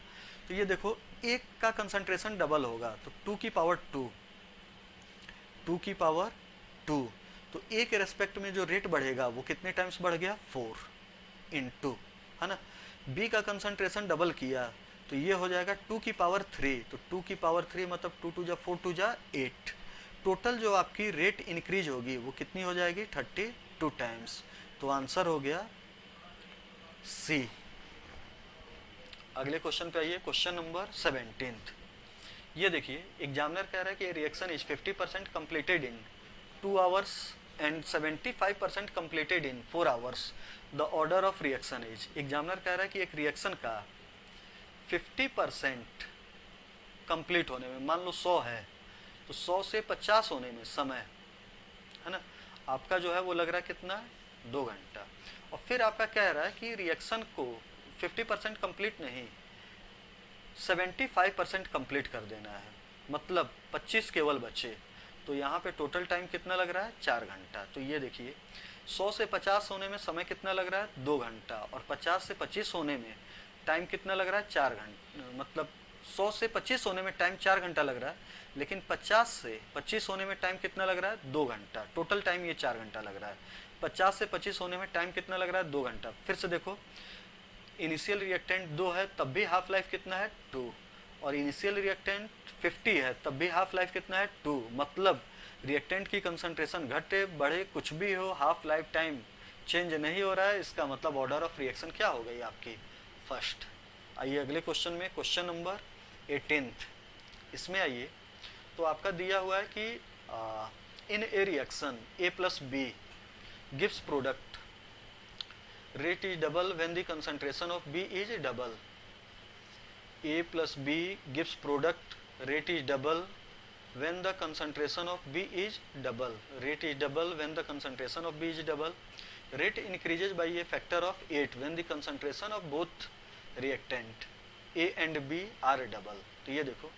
तो ये देखो एक का कंसंट्रेशन डबल होगा तो 2 की पावर 2, तो ए के रेस्पेक्ट में जो रेट बढ़ेगा वो कितने टाइम्स बढ़ गया, 4 इंटू, है ना। बी का कंसंट्रेशन डबल किया तो ये हो जाएगा 2 की पावर 3, तो 2 की पावर 3 मतलब 2 2 जा 4 2 जा 8। टोटल जो आपकी रेट इंक्रीज होगी वो कितनी हो जाएगी, 32 टाइम्स। तो आंसर हो गया सी। अगले क्वेश्चन पे आइए, क्वेश्चन नंबर 17। ये देखिए एग्जामिनर कह रहा है कि reaction is 50% completed in 2 hours and 75% completed in 4 hours. The order of reaction is, examiner कह रहा है कि एक रिएक्शन का 50% कंप्लीट होने में, मान लो 100 है तो 100 से 50 होने में समय, है ना, आपका जो है वो लग रहा है कितना, 2 घंटा। और फिर आपका कह रहा है कि रिएक्शन को 50% कंप्लीट नहीं 75% कंप्लीट कर देना है, मतलब 25 केवल बचे। तो यहाँ पे टोटल टाइम कितना लग रहा है, 4 घंटा। तो ये देखिए 100 से 50 होने में समय कितना लग रहा है, 2 घंटा, और 50 से 25 होने में टाइम कितना लग रहा है, 4 घंटा। मतलब 100 से 25 होने में टाइम 4 घंटा लग रहा है, लेकिन 50 से 25 होने में टाइम कितना लग रहा है, 2 घंटा। टोटल टाइम ये 4 घंटा लग रहा है। 50 से 25 होने में टाइम कितना लग रहा है, 2 घंटा। फिर से देखो इनिशियल रिएक्टेंट 2 है तब भी हाफ लाइफ कितना है, 2, और इनिशियल रिएक्टेंट 50 है तब भी हाफ लाइफ कितना है, 2। मतलब रिएक्टेंट की कंसंट्रेशन घटे बढ़े कुछ भी हो, हाफ लाइफ टाइम चेंज नहीं हो रहा है। इसका मतलब ऑर्डर ऑफ रिएक्शन क्या हो गई आपकी, फर्स्ट। आइए अगले क्वेश्चन में, क्वेश्चन नंबर 18। इसमें आइए तो आपका दिया हुआ है कि in a reaction A plus B gives product rate is double when the concentration of B is double. A plus B gives product, rate is double when the concentration of B is double. Rate is double when the concentration of B is double. Rate increases by a factor of 8 when the concentration of both reactant A and B are double. तो ये देखो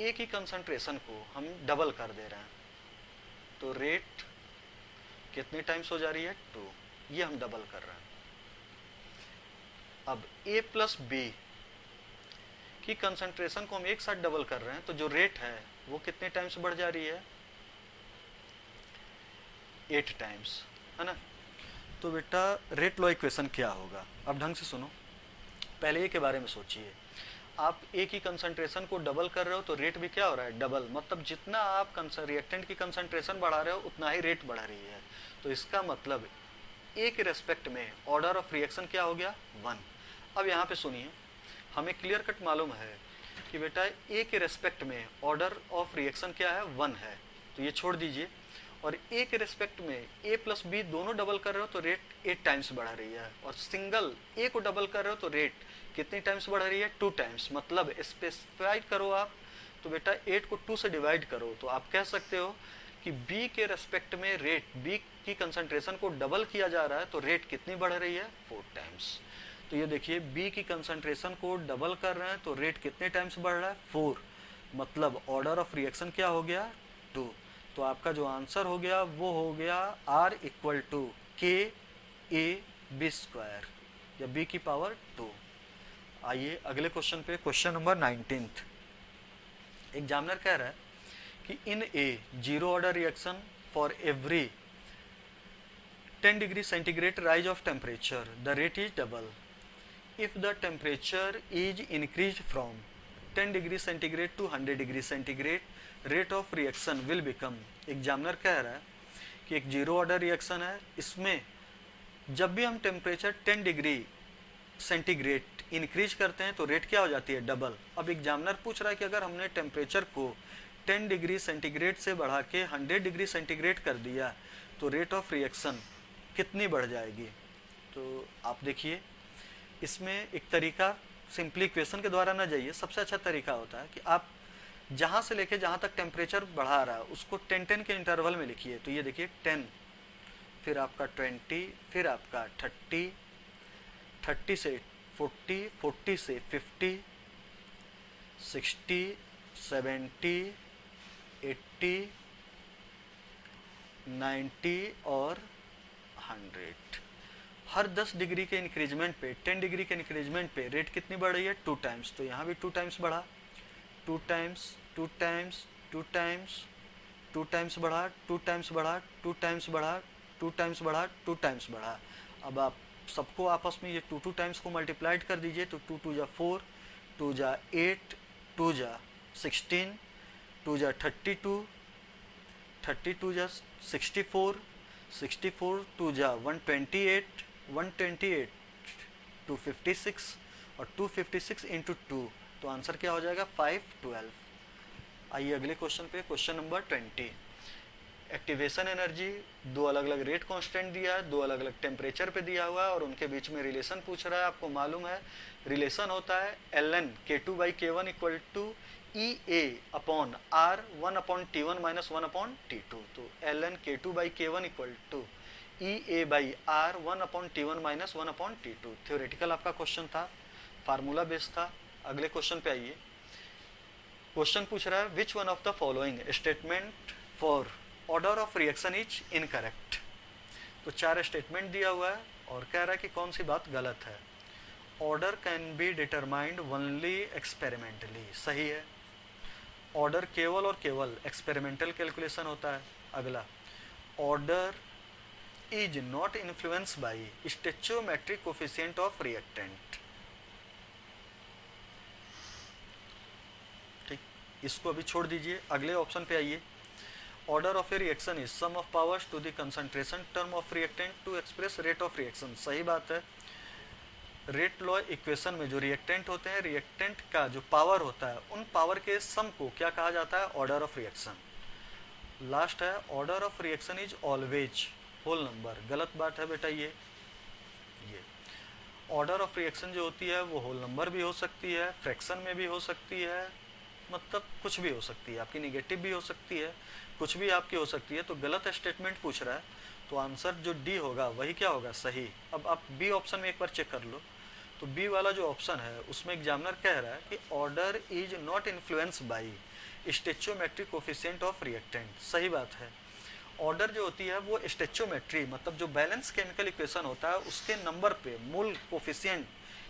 A की concentration को हम double कर दे रहे हैं तो रेट कितने टाइम्स हो जा रही है, 2। ये हम डबल कर रहे हैं। अब A प्लस बी की कंसंट्रेशन को हम एक साथ डबल कर रहे हैं तो जो रेट है वो कितने टाइम्स बढ़ जा रही है, 8 टाइम्स, है ना। तो बेटा रेट लॉ इक्वेशन क्या होगा, अब ढंग से सुनो, पहले ए के बारे में सोचिए। आप ए की कंसंट्रेशन को डबल कर रहे हो तो रेट भी क्या हो रहा है, डबल। मतलब जितना आप रिएक्टेंट की कंसंट्रेशन बढ़ा रहे हो उतना ही रेट बढ़ा रही है। तो इसका मतलब ए के रेस्पेक्ट में ऑर्डर ऑफ रिएक्शन क्या हो गया, 1। अब यहाँ पे सुनिए, हमें क्लियर कट मालूम है कि बेटा ए के रेस्पेक्ट में ऑर्डर ऑफ रिएक्शन क्या है, 1 है, तो ये छोड़ दीजिए। और ए के रेस्पेक्ट में ए प्लस बी दोनों डबल कर रहे हो तो रेट 8 टाइम्स बढ़ा रही है, और सिंगल ए को डबल कर रहे हो तो रेट कितनी टाइम्स बढ़ा रही है, 2 टाइम्स। मतलब स्पेसिफाइड करो आप, तो बेटा 8 को 2 से डिवाइड करो तो आप कह सकते हो कि बी के रेस्पेक्ट में रेट, बी की कंसंट्रेशन को डबल किया जा रहा है तो रेट कितनी बढ़ रही है, 4 टाइम्स। तो ये देखिए बी की कंसंट्रेशन को डबल कर रहे हैं तो रेट कितने टाइम्स बढ़ रहा है, 4। मतलब ऑर्डर ऑफ रिएक्शन क्या हो गया, 2। तो आपका जो आंसर हो गया वो हो गया R इक्वल टू के ए बी स्क्वायर, या बी की पावर 2। आइए अगले क्वेश्चन पे, क्वेश्चन नंबर 19। एग्जामिनर कह रहा है कि in a zero order reaction for every 10 degree centigrade rise of temperature the rate is double if the temperature is increased from 10 degree centigrade to 100 degree centigrade rate of reaction will become। Examiner कह रहा है कि एक zero order reaction है, इसमें जब भी हम टेम्परेचर 10 डिग्री सेंटीग्रेड इंक्रीज करते हैं तो रेट क्या हो जाती है, डबल। अब एग्जामिनर पूछ रहा है कि अगर हमने टेम्परेचर को 10 डिग्री सेंटीग्रेड से बढ़ा के 100 डिग्री सेंटीग्रेड कर दिया तो रेट ऑफ रिएक्शन कितनी बढ़ जाएगी। तो आप देखिए इसमें एक तरीका, सिंपली इक्वेशन के द्वारा ना जाइए, सबसे अच्छा तरीका होता है कि आप जहाँ से लेके जहाँ तक टेम्परेचर बढ़ा रहा है उसको 10-10 के इंटरवल में लिखिए। तो ये देखिए 10, फिर आपका 20, फिर आपका 30, 30 से 40, 40 से 50, 60, 70, 80, 90 और 100। हर 10 डिग्री के इंक्रीजमेंट पे, 10 डिग्री के इंक्रीजमेंट पे रेट कितनी बढ़ रही है? 2 टाइम्स। तो यहाँ भी 2 टाइम्स बढ़ा, 2 टाइम्स, 2 टाइम्स, 2 टाइम्स, 2 टाइम्स बढ़ा, 2 टाइम्स बढ़ा, 2 टाइम्स बढ़ा, 2 टाइम्स बढ़ा, 2 टाइम्स बढ़ा। अब आप सबको आपस में ये 2 टाइम्स को मल्टीप्लाइड कर दीजिए तो 2 2 जा 4, 2 जा 8, 2 जा 16, 2 जा 32, 32 जा 64, 64 2 जा 128, 128 256 और 256 इंटू 2, तो आंसर क्या हो जाएगा? 512। आइए अगले क्वेश्चन पे, क्वेश्चन नंबर 20। एक्टिवेशन एनर्जी, दो अलग अलग रेट कांस्टेंट दिया है, दो अलग अलग टेम्परेचर पे दिया हुआ है और उनके बीच में रिलेशन पूछ रहा है। आपको मालूम है रिलेशन होता है ln K2/K1 equal to EA upon R 1/T1 minus 1/T2। तो ln K2/K1 equal to EA/R 1/T1 minus 1/T2। Theoretical आपका क्वेश्चन था, फार्मूला बेस्ड था। अगले क्वेश्चन पे आइए। क्वेश्चन पूछ रहा है which one of the following statement for order of reaction is incorrect. तो 4 स्टेटमेंट दिया हुआ है और कह रहा है कि कौन सी बात गलत है। Order can be determined only experimentally, सही है। ऑर्डर केवल और केवल एक्सपेरिमेंटल कैलकुलेशन होता है। अगला, order is not influence by stoichiometric coefficient of reactant. ठीक, इसको अभी छोड़ दीजिए, अगले ऑप्शन पे आइए। Order of a reaction is sum of powers to the concentration term of reactant to express rate of reaction, सही बात है। रेट लॉ इक्वेशन में जो रिएक्टेंट होते हैं, रिएक्टेंट का जो पावर होता है, उन पावर के सम को क्या कहा जाता है? Order of reaction. लास्ट है order of reaction is always whole number, गलत बात है बेटा। ये ऑर्डर ऑफ रिएक्शन जो होती है वो होल नंबर भी हो सकती है, फ्रैक्शन में भी हो सकती है, मतलब कुछ भी हो सकती है, आपकी निगेटिव भी हो सकती है, कुछ भी आपकी हो सकती है। तो गलत स्टेटमेंट पूछ रहा है, तो आंसर जो डी होगा वही क्या होगा? सही। अब आप बी ऑप्शन में एक बार चेक कर लो, तो बी वाला जो ऑप्शन है उसमें एग्जामिनर कह रहा है कि order is not influence by stoichiometric coefficient of reactant, सही बात है। ऑर्डर जो होती है वो स्टेचोमेट्री, मतलब जो बैलेंस केमिकल इक्वेशन होता है उसके नंबर पे, मूल कोफिशिएंट,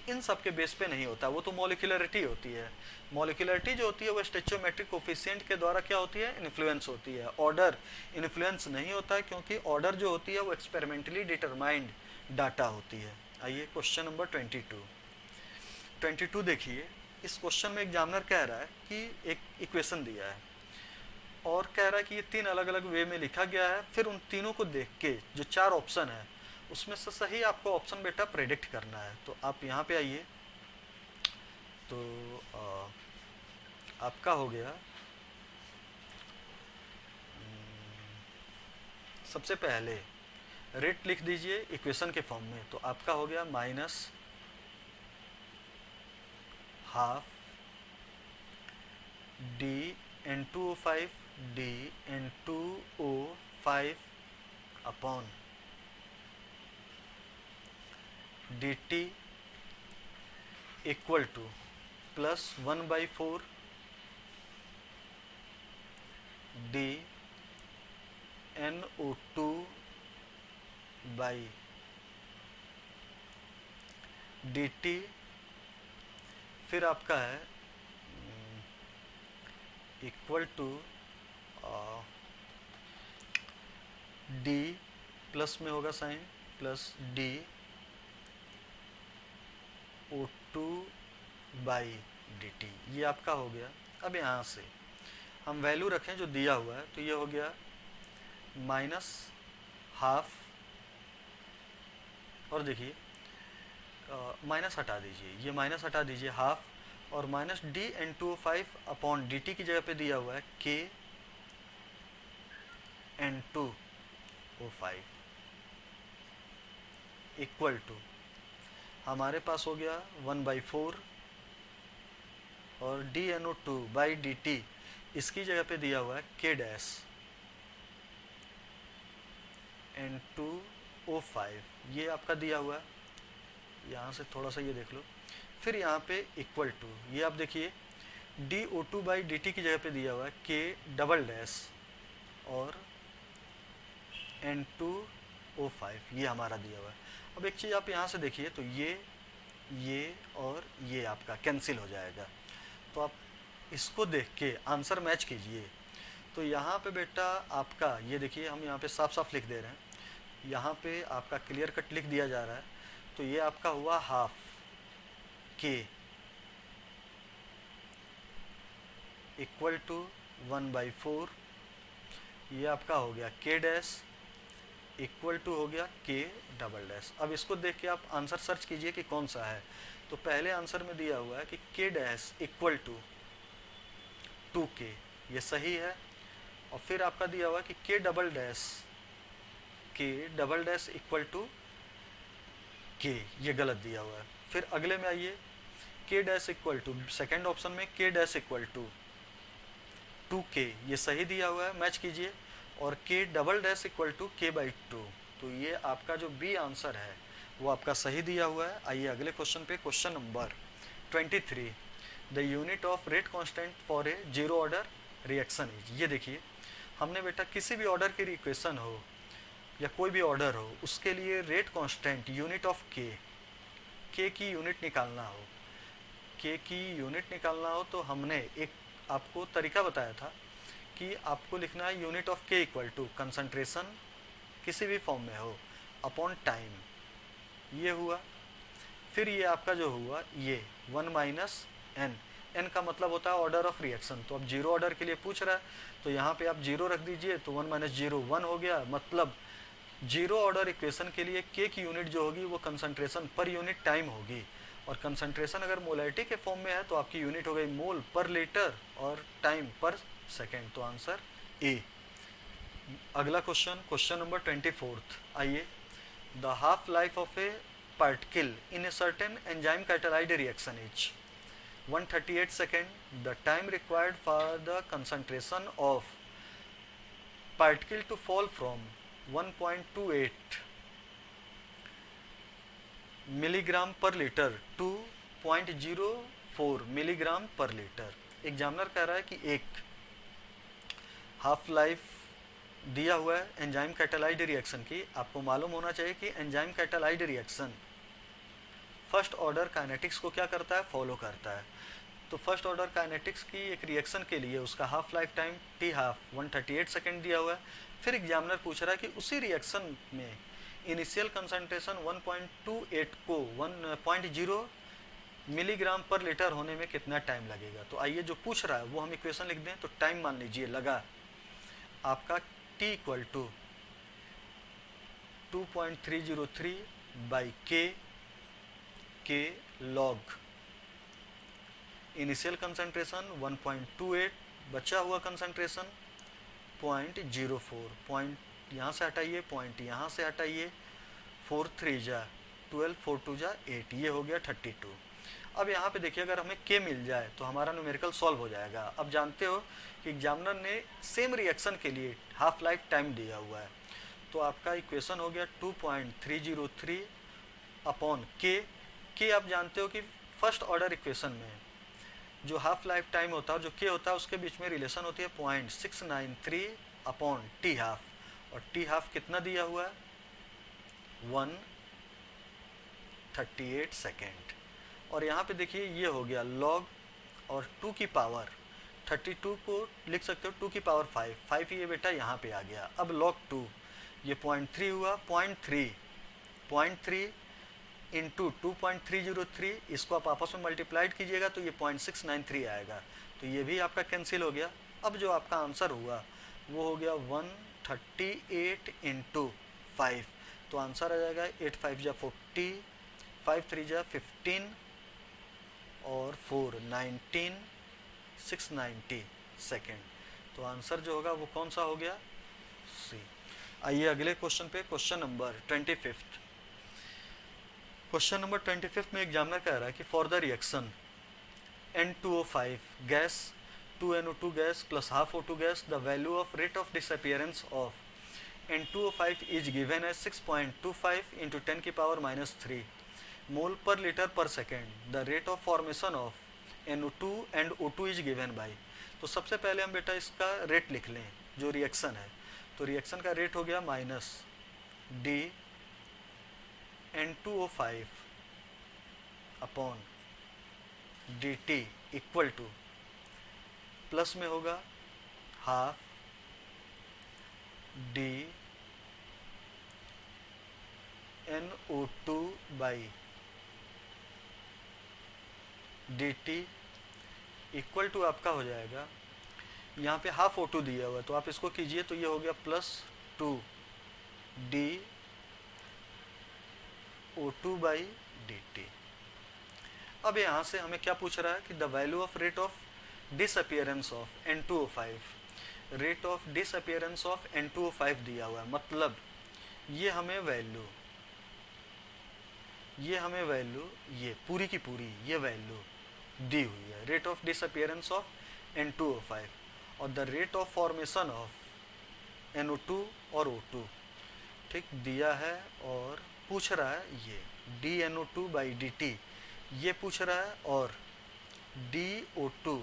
इन सब के बेस पे नहीं होता, वो तो मॉलिक्यूलरिटी होती है। मॉलिक्यूलरिटी जो होती है वो स्टेचोमेट्रिक कोफिशिएंट के द्वारा क्या होती है? इन्फ्लुएंस होती है। ऑर्डर इन्फ्लुएंस नहीं होता है, क्योंकि ऑर्डर जो होती है वो एक्सपेरिमेंटली डिटरमाइंड डाटा होती है। आइए क्वेश्चन नंबर 22 देखिए। इस क्वेश्चन में एग्जामिनर कह रहा है कि एक इक्वेशन दिया है और कह रहा है कि ये 3 अलग अलग वे में लिखा गया है, फिर उन तीनों को देख के जो 4 ऑप्शन है उसमें से सही आपको ऑप्शन बेटा प्रेडिक्ट करना है। तो आप यहाँ पे आइए, तो आपका हो गया सबसे पहले रेट लिख दीजिए इक्वेशन के फॉर्म में, तो आपका हो गया minus half D N2O5 D N2O5 upon dt equal to plus 1/4 D NO2 by dt, फिर आपका है इक्वल टू डी प्लस में होगा sign, plus D O2 by dt, ये आपका हो गया। अब यहाँ से हम वैल्यू रखें जो दिया हुआ है, तो ये हो गया माइनस हाफ, और देखिए माइनस हटा दीजिए, ये माइनस हटा दीजिए हाफ, और minus D N2O5 upon dt की जगह पे दिया हुआ है K N2O5 इक्वल टू, हमारे पास हो गया 1/4 और डी NO2 बाई dt, इसकी जगह पे दिया हुआ है K डैश N2O5, ये आपका दिया हुआ है। यहाँ से थोड़ा सा ये देख लो, फिर यहाँ पे इक्वल टू, ये आप देखिए DO2 बाई dt की जगह पे दिया हुआ है K डबल डैश और N2O5, ये हमारा दिया हुआ है। अब एक चीज़ आप यहाँ से देखिए तो ये और ये आपका कैंसिल हो जाएगा, तो आप इसको देख के आंसर मैच कीजिए। तो यहाँ पे बेटा आपका ये देखिए, हम यहाँ पे साफ साफ लिख दे रहे हैं, यहाँ पे आपका क्लियर कट लिख दिया जा रहा है। तो ये आपका हुआ हाफ K इक्वल टू 1/4, ये आपका हो गया K डैश इक्वल टू हो गया K डबल डैश। अब इसको देख के आप आंसर सर्च कीजिए कि कौन सा है। तो पहले आंसर में दिया हुआ है कि K dash equal to 2K, ये सही है। और फिर आपका दिया हुआ है कि K double dash equal to K, ये गलत दिया हुआ है। फिर अगले में आइए, K dash equal to, second option में K dash equal to 2K, ये सही दिया हुआ है, मैच कीजिए। और K double dash equal to K/2, तो ये आपका जो बी आंसर है वो आपका सही दिया हुआ है। आइए अगले क्वेश्चन पे, question number 23, the unit of rate constant for A zero order reaction is. ये देखिए, हमने बेटा किसी भी ऑर्डर की इक्वेशन हो या कोई भी ऑर्डर हो, उसके लिए rate constant unit of K की यूनिट निकालना हो, K की यूनिट निकालना हो, तो हमने एक आपको तरीका बताया था कि आपको लिखना है unit of K equal to concentration किसी भी फॉर्म में हो अपॉन टाइम, ये हुआ। फिर ये आपका जो हुआ ये 1 माइनस n, n का मतलब होता है ऑर्डर ऑफ रिएक्शन। तो अब जीरो ऑर्डर के लिए पूछ रहा है, तो यहाँ पे आप जीरो रख दीजिए, तो 1 माइनस जीरो 1 हो गया। मतलब जीरो ऑर्डर इक्वेशन के लिए K की यूनिट जो होगी वो कंसंट्रेशन पर यूनिट टाइम होगी, और कंसंट्रेशन अगर मोलैरिटी के फॉर्म में है तो आपकी यूनिट हो गई मोल पर लीटर और टाइम पर सेकेंड, तो आंसर ए। अगला क्वेश्चन, क्वेश्चन नंबर 24, आइए, the half life of a particle in a certain enzyme catalysed reaction is 138 second, the time required for the concentration of particle to fall from 1.28 milligram per litre टू 0.04 milligram per litre. Examiner कह रहा है कि एक half life दिया हुआ है enzyme catalysed reaction की। आपको मालूम होना चाहिए कि enzyme catalysed reaction first order kinetics को क्या करता है, फॉलो करता है। तो फर्स्ट ऑर्डर काइनेटिक्स की एक रिएक्शन के लिए उसका half life time T half 138 second दिया हुआ है। फिर एग्जामिनर पूछ रहा है कि उसी रिएक्शन में इनिशियल कंसंट्रेशन 1.28 को 1.0 मिलीग्राम पर लीटर होने में कितना टाइम लगेगा। तो आइए जो पूछ रहा है वो हम इक्वेशन लिख दें। तो टाइम मान लीजिए लगा आपका T equal to 2.303 by K log initial concentration 1.28, बचा हुआ कंसंट्रेशन 0.04, पॉइंट यहाँ से हटाइए, पॉइंट यहाँ से हटाइए, 4 3 जा 12, 4 2 जा 8, ये हो गया 32। अब यहाँ पे देखिए, अगर हमें K मिल जाए तो हमारा न्यूमेरिकल सॉल्व हो जाएगा। अब जानते हो कि एग्जामिनर ने सेम रिएक्शन के लिए हाफ लाइफ टाइम दिया हुआ है, तो आपका इक्वेशन हो गया 2.303 अपॉन K आप जानते हो कि फर्स्ट ऑर्डर इक्वेशन में जो हाफ लाइफ टाइम होता है, जो K होता है, उसके बीच में रिलेशन होती है 0.693 अपॉन टी हाफ, और टी हाफ कितना दिया हुआ है 138 सेकेंड। और यहाँ पे देखिए ये हो गया लॉग और 2 की पावर 32 को लिख सकते हो 2 की पावर 5 ये बेटा यहाँ पे आ गया। अब लॉग 2 ये 0.3 हुआ, 0.3 इंटू 2.303, इसको आप आपस में मल्टीप्लाइड कीजिएगा तो ये 0.693 आएगा, तो ये भी आपका कैंसिल हो गया। अब जो आपका आंसर हुआ वो हो गया 138 इंटू 5, तो आंसर आ जाएगा 8 5 जा 40, 5 3 जा 15 और 4 19, 690 सेकेंड। तो आंसर जो होगा वो कौन सा हो गया, सी। आइए अगले क्वेश्चन पे, क्वेश्चन नंबर 25। क्वेश्चन नंबर 25 में एग्जामिनर कह रहा है कि for the reaction N2O5 gas 2NO2 gas plus half O2 gas, the value of rate of disappearance of N2O5 is given as 6.25 into 10 की power -3 mole per litre per second. The rate of formation of NO2 and O2 is given by, तो सबसे पहले हम बेटा इसका rate लिख लें जो रिएक्शन है, तो रिएक्शन का रेट हो गया minus D N2O5 upon D T equal to, plus में होगा half D NO2 by D T equal to आपका हो जाएगा, यहाँ पे हाफ O2 दिया हुआ है तो आप इसको कीजिए तो ये हो गया plus 2 D O2 by D T. अब यहाँ से हमें क्या पूछ रहा है कि the value of rate of disappearance of N2O5, rate of disappearance of N2O5 दिया हुआ है, मतलब ये हमें वैल्यू ये पूरी की पूरी ये वैल्यू दी हुई है, rate of disappearance of N2O5 और the rate of formation of NO2 और O2, ठीक दिया है, और पूछ रहा है ये DNO2 बाई dt ये पूछ रहा है, और DO2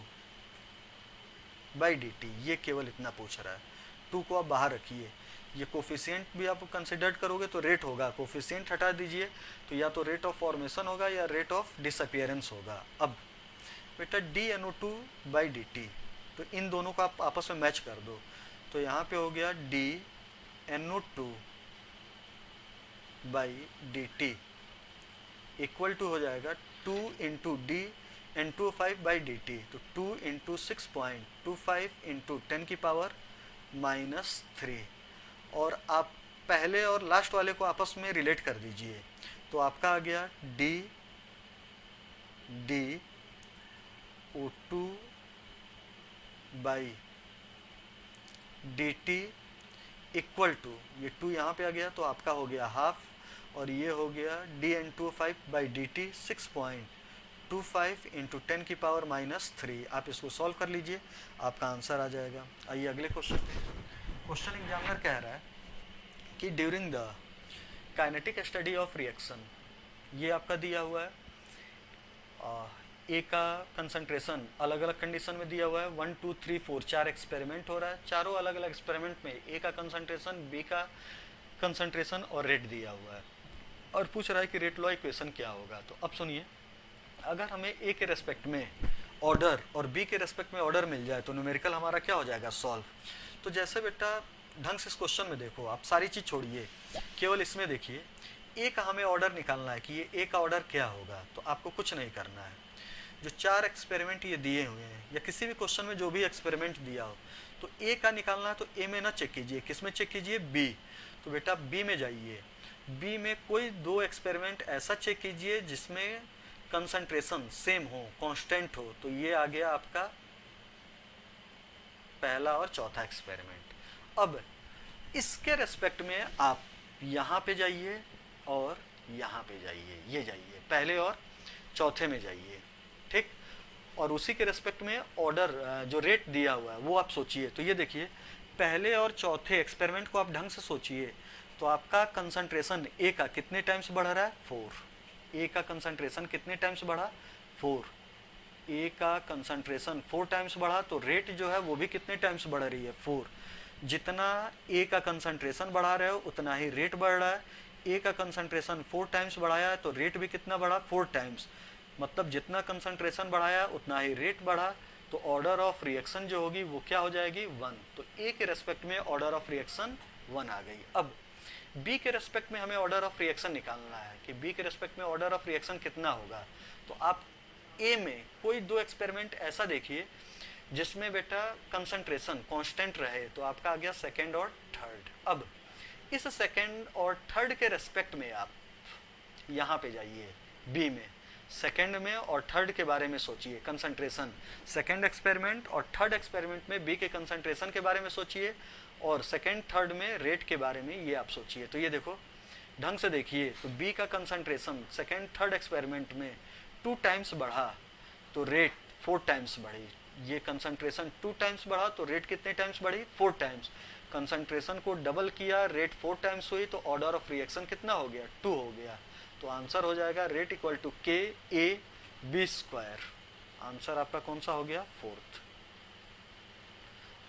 बाई dt ये केवल इतना पूछ रहा है। 2 को आप बाहर रखिए, ये कोफिशिएंट भी आप कंसिडर करोगे तो रेट होगा, कोफिशिएंट हटा दीजिए तो या तो रेट ऑफ फॉर्मेशन होगा या रेट ऑफ डिसअपियरेंस होगा। अब बेटा DNO2 बाई dt, तो इन दोनों को आप आपस में मैच कर दो, तो यहाँ पे हो गया DNO2 by dt equal to हो जाएगा 2 इंटू DN2O5 बाई dt, तो 2 इंटू 6.25 इंटू 10 की पावर माइनस 3, और आप पहले और लास्ट वाले को आपस में रिलेट कर दीजिए तो आपका आ गया DO2 by dt equal to, ये 2 यहाँ पे आ गया तो आपका हो गया हाफ, और ये हो गया DN2O5 बाई dt 6.25 इंटू 10 की पावर माइनस 3। आप इसको सॉल्व कर लीजिए, आपका आंसर आ जाएगा। आइए अगले क्वेश्चन एग्जामिनर कह रहा है कि during the kinetic study of reaction, ये आपका दिया हुआ है ए का कंसंट्रेशन अलग अलग कंडीशन में दिया हुआ है, 1 2 3 4 4 एक्सपेरिमेंट हो रहा है, चारों अलग अलग एक्सपेरिमेंट में ए का कंसंट्रेशन, बी का कंसंट्रेशन और रेट दिया हुआ है, और पूछ रहा है कि रेट लॉ इक्वेशन क्या होगा। तो अब सुनिए, अगर हमें ए के रेस्पेक्ट में ऑर्डर और बी के रेस्पेक्ट में ऑर्डर मिल जाए तो न्यूमेरिकल हमारा क्या हो जाएगा, सॉल्व। तो जैसे बेटा ढंग से इस क्वेश्चन में देखो, आप सारी चीज़ छोड़िए, केवल इसमें देखिए ए का हमें ऑर्डर निकालना है कि ये ए का ऑर्डर क्या होगा। तो आपको कुछ नहीं करना है, जो 4 एक्सपेरिमेंट ये दिए हुए हैं या किसी भी क्वेश्चन में जो भी एक्सपेरिमेंट दिया हो तो ए का निकालना है, तो ए में ना चेक कीजिए, किस में चेक कीजिए, बी। तो बेटा बी में जाइए, बी में कोई 2 एक्सपेरिमेंट ऐसा चेक कीजिए जिसमें कंसंट्रेशन सेम हो, कांस्टेंट हो, तो ये आ गया आपका पहला और चौथा एक्सपेरिमेंट। अब इसके रेस्पेक्ट में आप यहाँ पे जाइए और यहाँ पे जाइए, ये जाइए पहले और चौथे में जाइए, ठीक, और उसी के रेस्पेक्ट में ऑर्डर जो रेट दिया हुआ है वो आप सोचिए। तो ये देखिए पहले और चौथे एक्सपेरिमेंट को आप ढंग से सोचिए, तो आपका कंसंट्रेशन ए का कितने टाइम्स बढ़ रहा है, 4। ए का कंसंट्रेशन कितने टाइम्स बढ़ा, 4। ए का कंसंट्रेशन 4 टाइम्स बढ़ा, तो रेट जो है वो भी कितने टाइम्स बढ़ रही है, 4। जितना ए का कंसंट्रेशन बढ़ा रहे हो उतना ही रेट बढ़ रहा है। ए का कंसंट्रेशन 4 टाइम्स बढ़ाया है तो रेट भी कितना बढ़ा, 4 टाइम्स, मतलब जितना कंसंट्रेशन बढ़ाया उतना ही रेट बढ़ा, तो ऑर्डर ऑफ रिएक्शन जो होगी वो क्या हो जाएगी, 1। तो ए के रेस्पेक्ट में ऑर्डर ऑफ रिएक्शन 1 आ गई। अब बी के रेस्पेक्ट में हमें ऑर्डर ऑफ रिएक्शन निकालना है कि बी के रेस्पेक्ट में ऑर्डर ऑफ रिएक्शन कितना होगा। तो आप ए में कोई 2 एक्सपेरिमेंट ऐसा देखिए जिसमें बेटा कंसंट्रेशन कांस्टेंट रहे, तो आपका आ गया सेकंड और थर्ड। अब इस सेकंड और थर्ड के रेस्पेक्ट में आप यहाँ पे जाइए बी में, सेकंड में और थर्ड के बारे में सोचिए, कंसंट्रेशन सेकंड एक्सपेरिमेंट और थर्ड एक्सपेरिमेंट में बी के कंसंट्रेशन के बारे में सोचिए, और सेकंड थर्ड में रेट के बारे में ये आप सोचिए। तो ये देखो ढंग से देखिए, तो बी का कंसंट्रेशन सेकंड थर्ड एक्सपेरिमेंट में 2 टाइम्स बढ़ा तो रेट 4 टाइम्स बढ़ी, ये कंसंट्रेशन 2 टाइम्स बढ़ा तो रेट कितने टाइम्स बढ़ी, 4 टाइम्स। कंसंट्रेशन को डबल किया, रेट 4 टाइम्स हुई, तो ऑर्डर ऑफ रिएक्शन कितना हो गया, 2 हो गया। तो आंसर हो जाएगा रेट इक्वल टू के ए बी स्क्वायर। आंसर आपका कौन सा हो गया? फोर्थ।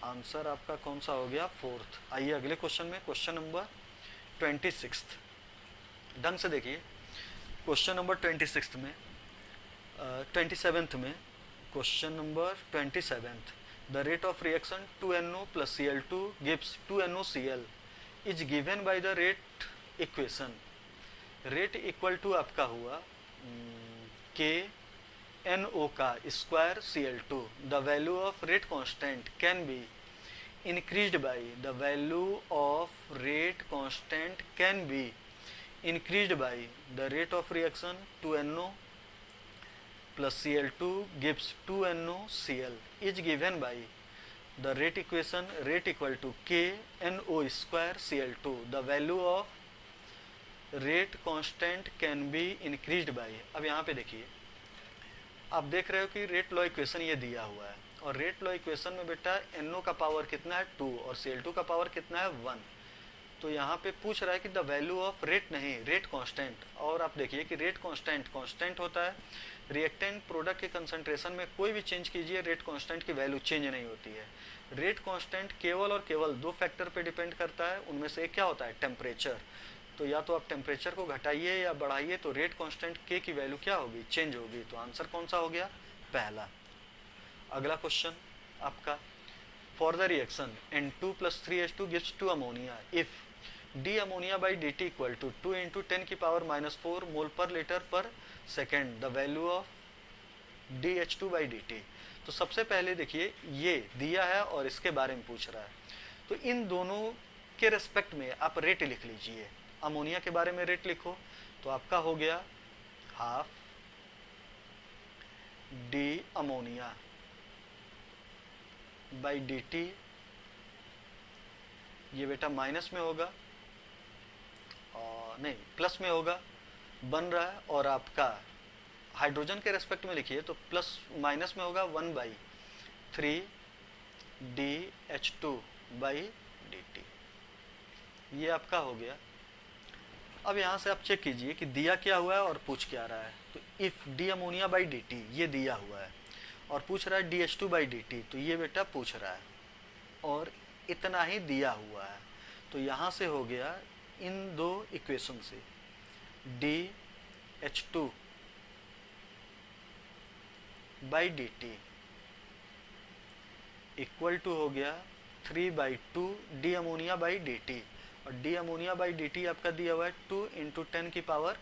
आंसर आपका कौन सा हो गया? फोर्थ। आइए अगले क्वेश्चन में, क्वेश्चन नंबर 26। ढंग से देखिए क्वेश्चन नंबर 26 में, 27th में, question number 27th, the rate of reaction 2NO plus Cl2 gives 2NOCl is given by the rate equation. Rate equal to आपका हुआ के NO का square Cl2। The value of rate constant can be increased by, the value of rate constant can be increased by the rate of reaction 2NO plus Cl2 gives 2NOCl is given by the rate equation rate equal to K NO square Cl2। the value of rate constant can be increased by। अब यहाँ पे देखिए, आप देख रहे हो कि rate law equation ये दिया हुआ है, और रेट लॉ इक्वेशन में बेटा NO का पावर कितना है 2 और Cl2 का पावर कितना है 1। तो यहाँ पे पूछ रहा है कि द वैल्यू ऑफ रेट नहीं, रेट कांस्टेंट। और आप देखिए कि रेट कांस्टेंट होता है, रिएक्टेंट प्रोडक्ट के कंसंट्रेशन में कोई भी चेंज कीजिए रेट कांस्टेंट की वैल्यू चेंज नहीं होती है। रेट कांस्टेंट केवल और केवल दो फैक्टर पे डिपेंड करता है, उनमें से एक क्या होता है? टेम्परेचर। तो या तो आप टेम्परेचर को घटाइए या बढ़ाइए तो रेट कांस्टेंट के की वैल्यू क्या होगी? चेंज होगी। तो आंसर कौन सा हो गया? पहला। अगला क्वेश्चन आपका, for the reaction N2 plus 3H2 gives 2 ammonia if d ammonia by dt equal to 2 into 10 की power -4 mole per litre per second, the value of dH2 by dt। तो सबसे पहले देखिए ये दिया है और इसके बारे में पूछ रहा है, तो इन दोनों के रेस्पेक्ट में आप रेट लिख लीजिए। अमोनिया के बारे में रेट लिखो तो आपका हो गया half d ammonia by D T, ये बेटा माइनस में होगा और नहीं प्लस में होगा, बन रहा है। और आपका हाइड्रोजन के रेस्पेक्ट में लिखिए तो प्लस माइनस में होगा 1/3 DH2 बाई डी टी, ये आपका हो गया। अब यहाँ से आप चेक कीजिए कि दिया क्या हुआ है और पूछ क्या रहा है। तो if D ammonia by D T ये दिया हुआ है और पूछ रहा है DH2 बाई डी टी, तो ये बेटा पूछ रहा है और इतना ही दिया हुआ है। तो यहाँ से हो गया इन दो इक्वेशन से DH2 by D T equal to हो गया 3/2 D ammonia by D T, और D ammonia by D T आपका दिया हुआ है 2 इंटू 10 की पावर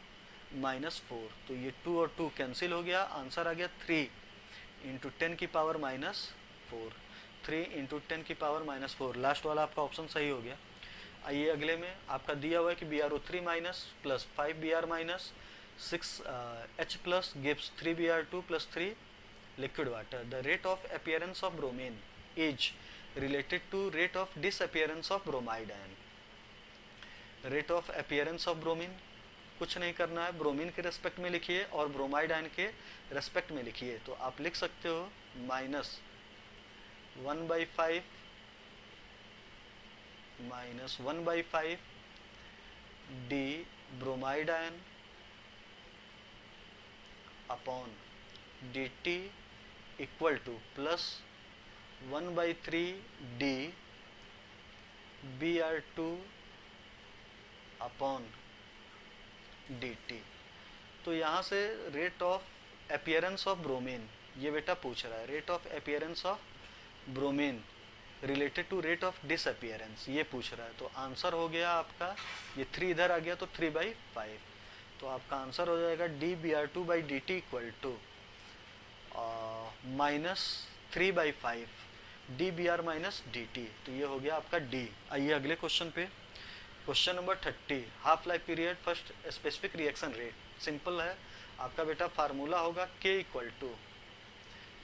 -4। तो ये 2 और 2 कैंसिल हो गया, आंसर आ गया 3 इंटू 10 की पावर -4। 3 इंटू 10 की पावर -4, लास्ट वाला आपका ऑप्शन सही हो गया। आइए अगले में आपका दिया हुआ है कि BrO3 minus plus 5Br minus 6H plus gives 3Br2 plus 3 liquid water। the rate of appearance of bromine is related to rate of disappearance of bromide ion। rate of appearance of bromine कुछ नहीं करना है, bromine के respect में लिखिए और bromide ion के respect में लिखिए। तो आप लिख सकते हो -1/5 D bromide ion upon D T equal to plus 1/3 D Br2 upon D T. तो यहाँ से rate of appearance of bromine ये बेटा पूछ रहा है, rate of appearance of bromine related to rate of disappearance ये पूछ रहा है। तो आंसर हो गया आपका, ये 3 इधर आ गया तो 3/5। तो आपका आंसर हो जाएगा DBr2 by D T equal to -3/5 DBr minus D T. तो ये हो गया आपका D। आइए अगले क्वेश्चन पे, question number 30, half life period first specific reaction rate. Simple है आपका बेटा, फार्मूला होगा K equal to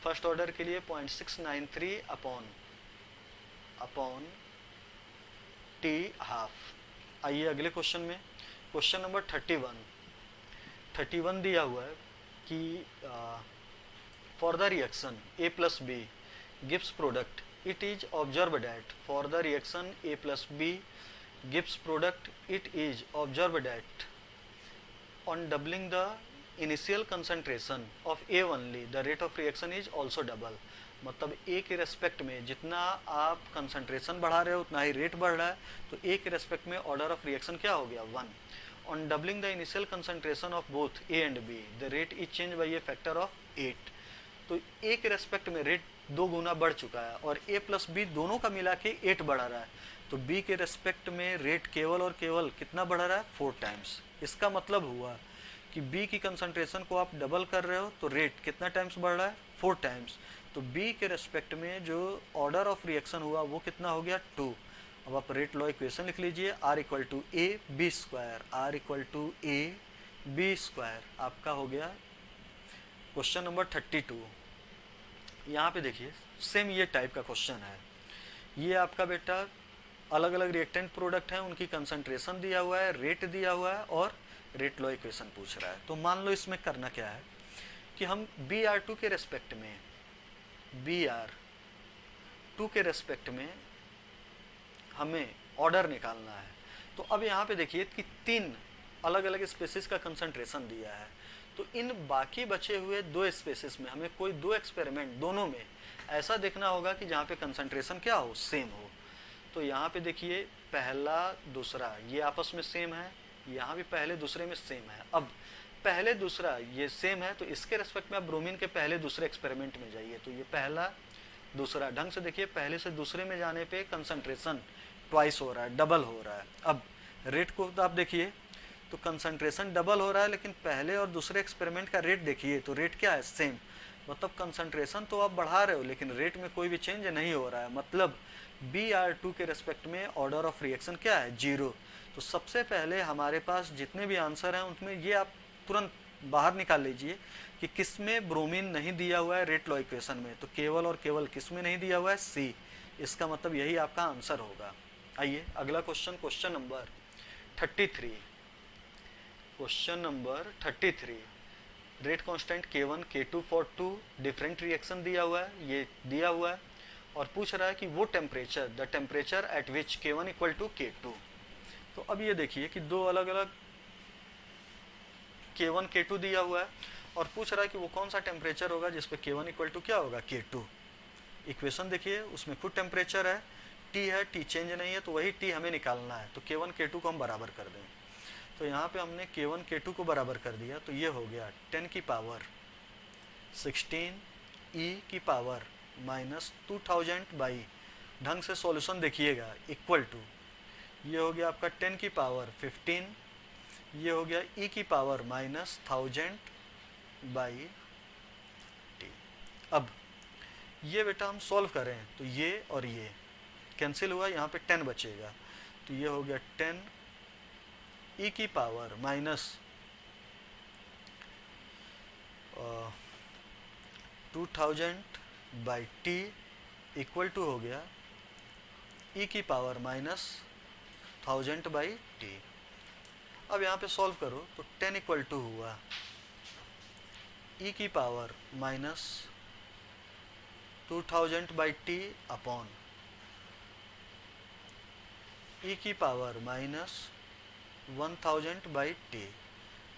first order के लिए 0.693 अपॉन T हाफ। आइए अगले क्वेश्चन में, क्वेश्चन नंबर 31 दिया हुआ है कि for the reaction A plus B gives product it is observe that for the reaction A plus B gives product it is observed that on doubling the initial concentration of A only the rate of reaction is also double. मतलब ए के respect में जितना आप concentration बढ़ा रहे हो उतना ही rate बढ़ रहा है, तो ए के रेस्पेक्ट में ऑर्डर ऑफ रिएक्शन क्या हो गया 1। On doubling the initial concentration of both A and B the rate is change by a factor of 8। तो ए के रेस्पेक्ट में रेट 2 गुना बढ़ चुका है और ए प्लस बी दोनों का मिला के 8 बढ़ा रहा है, तो बी के रेस्पेक्ट में रेट केवल और केवल कितना बढ़ा रहा है 4 टाइम्स। इसका मतलब हुआ कि बी की कंसंट्रेशन को आप डबल कर रहे हो तो रेट कितना टाइम्स बढ़ रहा है 4 टाइम्स। तो बी के रेस्पेक्ट में जो ऑर्डर ऑफ रिएक्शन हुआ वो कितना हो गया 2। अब आप रेट लॉ इक्वेशन लिख लीजिए, R equal to A B square, R equal to A B square आपका हो गया क्वेश्चन नंबर 32। यहाँ पे देखिए सेम ये टाइप का क्वेश्चन है। ये आपका बेटा अलग अलग रिएक्टेंट प्रोडक्ट हैं, उनकी कंसंट्रेशन दिया हुआ है, रेट दिया हुआ है और रेट लॉ इक्वेशन पूछ रहा है। तो मान लो इसमें करना क्या है कि हम Br2 के रेस्पेक्ट में, Br2 के रेस्पेक्ट में हमें ऑर्डर निकालना है। तो अब यहाँ पे देखिए कि 3 अलग अलग स्पेसिस का कंसंट्रेशन दिया है, तो इन बाकी बचे हुए 2 स्पेसिस में हमें कोई 2 एक्सपेरिमेंट दोनों में ऐसा देखना होगा कि जहाँ पे कंसंट्रेशन क्या हो सेम हो। तो यहाँ पे देखिए पहला दूसरा ये आपस में सेम है, यहाँ भी पहले दूसरे में सेम है। अब पहले दूसरा ये सेम है तो इसके रेस्पेक्ट में आप ब्रोमीन के पहले दूसरे एक्सपेरिमेंट में जाइए, तो ये पहला दूसरा ढंग से देखिए, पहले से दूसरे में जाने पे कंसंट्रेशन ट्वाइस हो रहा है, डबल हो रहा है। अब रेट को तो आप देखिए तो कंसंट्रेशन डबल हो रहा है, लेकिन पहले और दूसरे एक्सपेरिमेंट का रेट देखिए तो रेट क्या है सेम। मतलब कंसंट्रेशन तो आप बढ़ा रहे हो लेकिन रेट में कोई भी चेंज नहीं हो रहा है। मतलब Br2 के रेस्पेक्ट में ऑर्डर ऑफ रिएक्शन क्या है 0। तो सबसे पहले हमारे पास जितने भी आंसर हैं उनमें ये आप तुरंत बाहर निकाल लीजिए कि किस में ब्रोमीन नहीं दिया हुआ है रेट लॉ इक्वेशन में, तो केवल और केवल किस में नहीं दिया हुआ है सी। इसका मतलब यही आपका आंसर होगा। आइए अगला question, question number 33। Question number 33, rate constant K1 K2 for 2 different reaction दिया हुआ है, ये दिया हुआ है और पूछ रहा है कि वो temperature, the temperature at which K1 equal to K2। तो अब ये देखिए कि 2 अलग अलग K1 K2 दिया हुआ है और पूछ रहा है कि वो कौन सा टेम्परेचर होगा जिसपे K1 इक्वल टू क्या होगा K2। इक्वेशन देखिए उसमें खुद टेम्परेचर है, T है, T चेंज नहीं है, तो वही T हमें निकालना है। तो K1 K2 को हम बराबर कर दें, तो यहाँ पे हमने K1 K2 को बराबर कर दिया, तो ये हो गया 10 की पावर 16 e की पावर माइनस 2000 बाई, ढंग से सॉल्यूशन देखिएगा, इक्वल टू ये हो गया आपका 10 की पावर 15, ये हो गया e की पावर माइनस 1000 बाई टी। अब ये बेटा हम सॉल्व करें तो ये और ये कैंसिल हुआ, यहाँ पे 10 बचेगा, तो ये हो गया 10 e की power minus 2000 by T equal to हो गया e की पावर माइनस 1000 बाई टी। अब यहाँ पे सॉल्व करो तो 10 इक्वल टू हुआ e की power minus 2000 by T upon e की पावर माइनस 1000 बाई टी।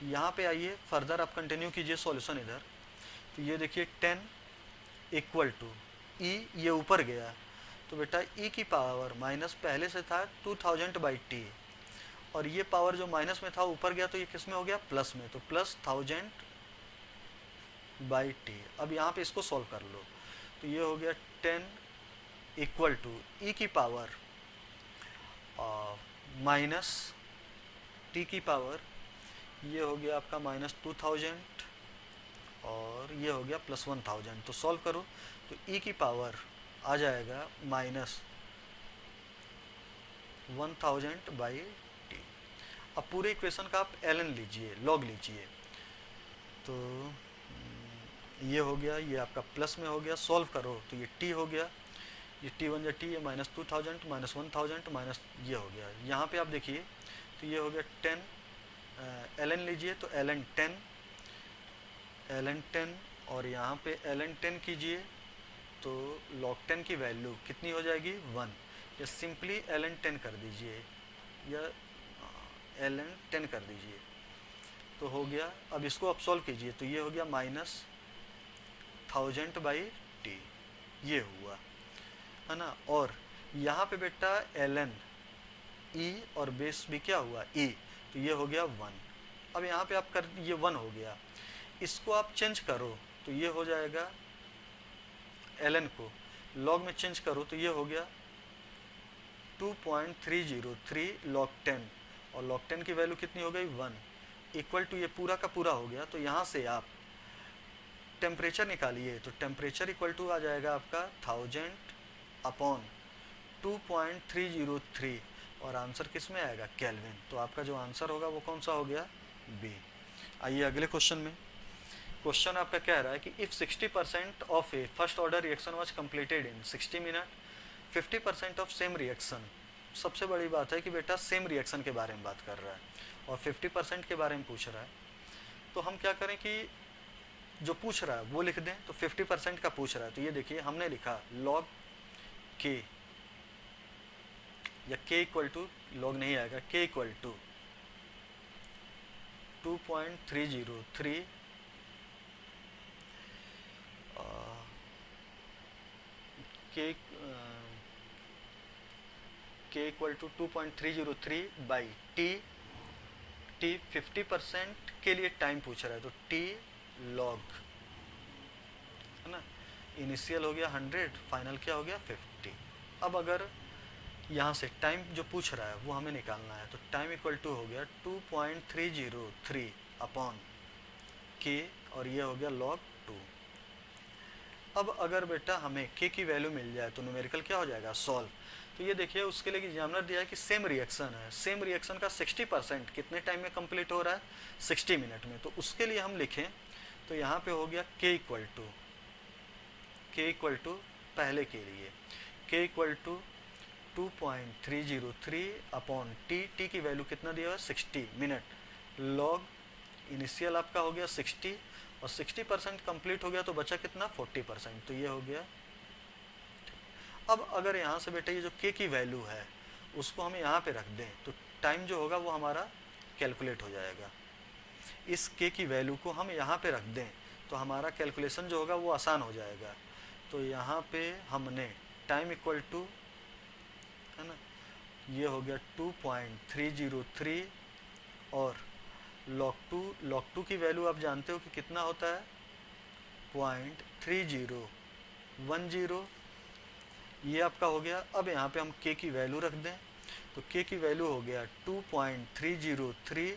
यहाँ पे आइए फर्दर आप कंटिन्यू कीजिए सॉल्यूशन इधर, तो ये देखिए 10 इक्वल टू e, ये ऊपर गया तो बेटा e की पावर माइनस पहले से था 2000 बाई टी और ये पावर जो माइनस में था ऊपर गया तो ये किस में हो गया प्लस में, तो प्लस 1000 बाई टी। अब यहाँ पे इसको सॉल्व कर लो तो ये हो गया 10 इक्वल टू e की पावर माइनस टी की पावर, ये हो गया आपका माइनस 2000 और ये हो गया प्लस 1000। तो सॉल्व करो तो e की पावर आ जाएगा माइनस 1000 बाई टी। अब पूरे इक्वेशन का आप ln लीजिए, लॉग लीजिए, तो ये हो गया, ये आपका प्लस में हो गया, सॉल्व करो तो ये t हो गया, ये t1 या t, ये माइनस 2000 माइनस 1000 माइनस ये हो गया। यहाँ पे आप देखिए तो ये हो गया 10 ln लीजिए तो ln 10 और यहाँ पे ln 10 कीजिए तो log 10 की वैल्यू कितनी हो जाएगी 1, या सिंपली ln 10 कर दीजिए या ln 10 कर दीजिए तो हो गया, अब इसको आप सॉल्व कीजिए तो ये हो गया माइनस 1000/t, ये हुआ है ना। और यहाँ पे बेटा ln e और बेस भी क्या हुआ e, तो ये हो गया 1। अब यहाँ पे आप कर, ये 1 हो गया, इसको आप चेंज करो तो ये हो जाएगा, ln को log में चेंज करो तो ये हो गया 2.303 log 10, और log 10 की वैल्यू कितनी हो गई 1, इक्वल टू ये पूरा का पूरा हो गया। तो यहाँ से आप टेम्परेचर निकालिए तो टेम्परेचर इक्वल टू आ जाएगा आपका 1000/2.303, और आंसर किस में आएगा, केल्विन। तो आपका जो आंसर होगा वो कौन सा हो गया, बी। आइए अगले क्वेश्चन में। क्वेश्चन आपका कह रहा है कि if 60% of A first order reaction was completed in 60 minute, 50% of same reaction, सबसे बड़ी बात है कि बेटा सेम रिएक्शन के बारे में बात कर रहा है और 50% के बारे में पूछ रहा है। तो हम क्या करें कि जो पूछ रहा है वो लिख दें, तो 50% का पूछ रहा है, तो ये देखिए हमने लिखा log k, या k इक्वल टू, log नहीं आएगा, k equal to 2.303 k equal to 2.303 by t 50% के लिए टाइम पूछ रहा है तो t log, है ना। इनिशियल हो गया 100, फाइनल क्या हो गया 50। अब अगर यहाँ से टाइम जो पूछ रहा है वो हमें निकालना है, तो टाइम इक्वल टू हो गया 2.303 अपॉन k, और ये हो गया log 2। अब अगर बेटा हमें k की वैल्यू मिल जाए तो न्यूमेरिकल क्या हो जाएगा, सॉल्व। तो ये देखिए उसके लिए एग्जामिनर दिया है कि सेम रिएक्शन है, सेम रिएक्शन का 60% कितने टाइम में कंप्लीट हो रहा है, 60 मिनट में। तो उसके लिए हम लिखें तो यहाँ पे हो गया k इक्वल टू पहले के लिए k equal to 2.303 upon t की वैल्यू कितना दिया हुआ है 60 मिनट, log इनिशियल आपका हो गया 60 और 60% कंप्लीट हो गया तो बचा कितना 40%, तो ये हो गया। अब अगर यहाँ से बेटा ये जो k की वैल्यू है उसको हम यहाँ पे रख दें तो टाइम जो होगा वो हमारा कैलकुलेट हो जाएगा। इस k की वैल्यू को हम यहाँ पे रख दें तो हमारा कैलकुलेशन जो होगा वो आसान हो जाएगा। तो यहाँ पे हमने टाइम इक्वल टू, है ना, ये हो गया 2.303 और log 2 की वैल्यू आप जानते हो कि कितना होता है 0.3010, ये आपका हो गया। अब यहाँ पे हम k की वैल्यू रख दें तो k की वैल्यू हो गया 2.303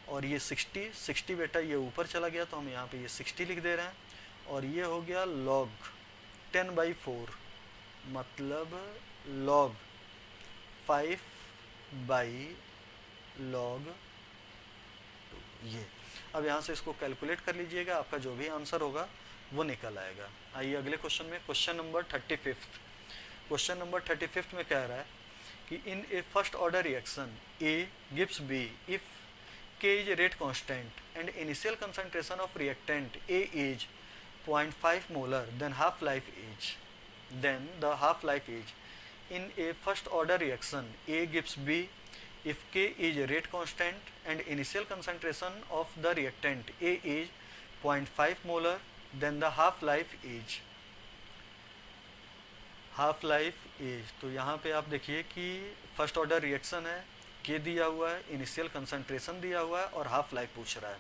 और ये 60 बेटा ये ऊपर चला गया तो हम यहाँ पे ये 60 लिख दे रहे हैं, और ये हो गया log 10/4 मतलब log 5/log 2, ये। अब यहाँ से इसको कैलकुलेट कर लीजिएगा, आपका जो भी आंसर होगा वो निकल आएगा। आइए अगले क्वेश्चन में, क्वेश्चन नंबर 35। क्वेश्चन नंबर 35 में कह रहा है कि in a first order reaction A gives B if K is a rate constant and initial concentration of reactant A is 0.5 molar, then half life is, then the half life is in a first order reaction A gives B if K is a rate constant and initial concentration of the reactant A is 0.5 molar, then the half life is, तो यहाँ पे आप देखिए कि first order reaction है, K दिया हुआ है, इनिशियल कंसंट्रेशन दिया हुआ है और हाफ लाइफ पूछ रहा है।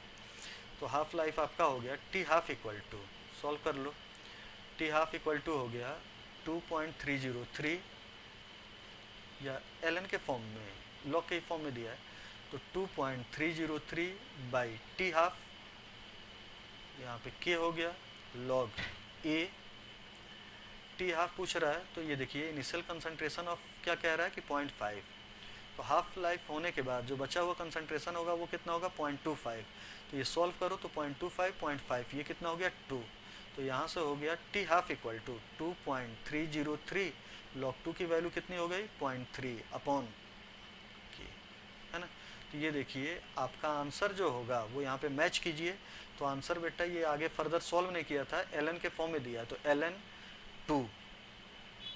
तो हाफ लाइफ आपका हो गया T half equal to, solve कर लो, T हाफ इक्वल टू हो गया 2.303 या ln के फॉर्म में, log के फॉर्म में दिया है तो 2.303 बाई T हाफ, यहाँ पे K हो गया log A, T हाफ पूछ रहा है तो ये देखिए इनिशियल कंसंट्रेशन ऑफ क्या कह रहा है कि 0.5, तो हाफ लाइफ होने के बाद जो बचा हुआ कंसंट्रेशन होगा वो कितना होगा 0.25, तो ये सॉल्व करो तो 0.25 ये कितना हो गया 2, तो यहाँ से हो गया T half equal to 2.303 log 2 की वैल्यू कितनी हो गई 0.3 अपॉन K, है ना। तो ये देखिए आपका आंसर जो होगा वो यहाँ पे मैच कीजिए, तो आंसर बेटा ये आगे फर्दर सॉल्व नहीं किया था, ln के फॉर्म में दिया है तो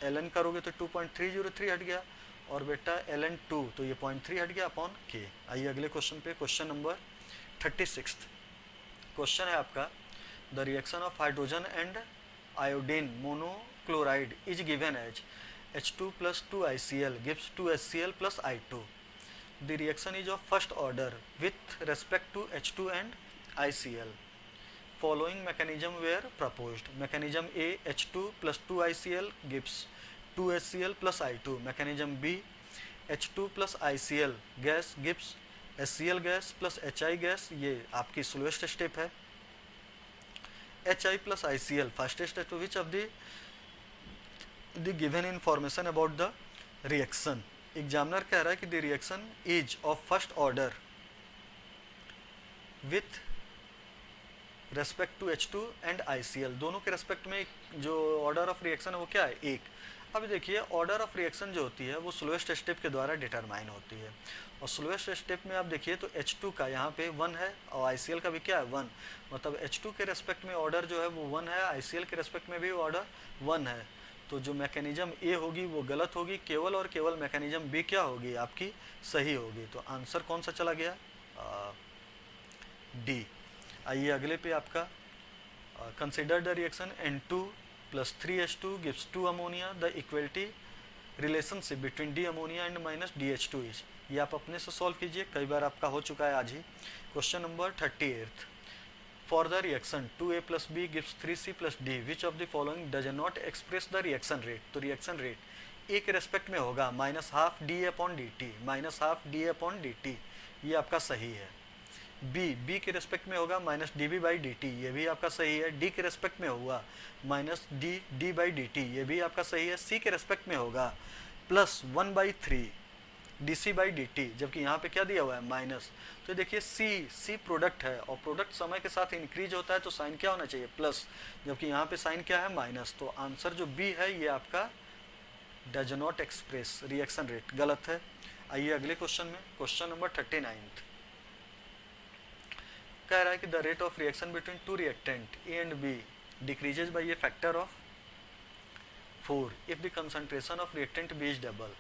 ln करोगे तो 2.303 हट गया और बेटा ln 2 तो ये 0.3 हट गया अपॉन K। आइए अगले क्वेश्चन पे, क्वेश्चन नंबर 36 क्वेश्चन है आपका, the reaction of hydrogen and iodine monochloride is given as H2 plus 2ICl gives 2HCl plus I2. The reaction is of first order with respect to H2 and ICl. Following mechanism were proposed. Mechanism A, H2 plus 2ICl gives 2HCl plus I2. Mechanism B, H2 plus ICl gas gives HCl gas plus HI gas. ये आपकी slowest step है. HI plus ICL fastest step. Which of the given information about the reaction? Examiner कह रहा है कि the reaction is of first order with respect to H2 and ICl. दोनों के respect में जो ऑर्डर ऑफ रिएक्शन है वो क्या है? एक. अब देखिए ऑर्डर ऑफ रिएक्शन जो होती है वो स्लोएस्ट स्टेप के द्वारा डिटरमाइन होती है, और स्लोएस्ट स्टेप में आप देखिए तो H2 का यहाँ पे 1 है और ICl का भी क्या है 1, मतलब H2 के रेस्पेक्ट में ऑर्डर जो है वो 1 है, ICl के रेस्पेक्ट में भी ऑर्डर 1 है. तो जो मैकेनिज्म ए होगी वो गलत होगी, केवल और केवल मैकेनिज्म बी क्या होगी? आपकी सही होगी. तो आंसर कौन सा चला गया? डी. आइए अगले पे आपका, consider the reaction N2 plus 3H2 gives 2 ammonia. The equality relationship between D ammonia and minus DH2 is. ये आप अपने से सॉल्व कीजिए, कई बार आपका हो चुका है आज ही. Question number 38. For the reaction 2A plus B gives 3C plus D. Which of the following does not express the reaction rate? तो रिएक्शन रेट ए के रेस्पेक्ट में होगा minus half D upon D T, minus half D upon D T, ये आपका सही है. B के respect में होगा minus D B by D T, ये भी आपका सही है. डी के रेस्पेक्ट में होगा minus D by D T, ये भी आपका सही है. सी के रेस्पेक्ट में होगा plus 1/3 D C by D T, जबकि यहाँ पे क्या दिया हुआ है? माइनस. तो देखिए सी प्रोडक्ट है और प्रोडक्ट समय के साथ इंक्रीज होता है तो साइन क्या होना चाहिए? प्लस, जबकि यहाँ पे साइन क्या है? माइनस. तो आंसर जो बी है ये आपका does not express reaction rate, गलत है. आइए अगले क्वेश्चन में, क्वेश्चन नंबर 39 कह रहा है कि the rate of reaction between two reactant A and B decreases by a factor of 4 if the concentration of reactant B is double.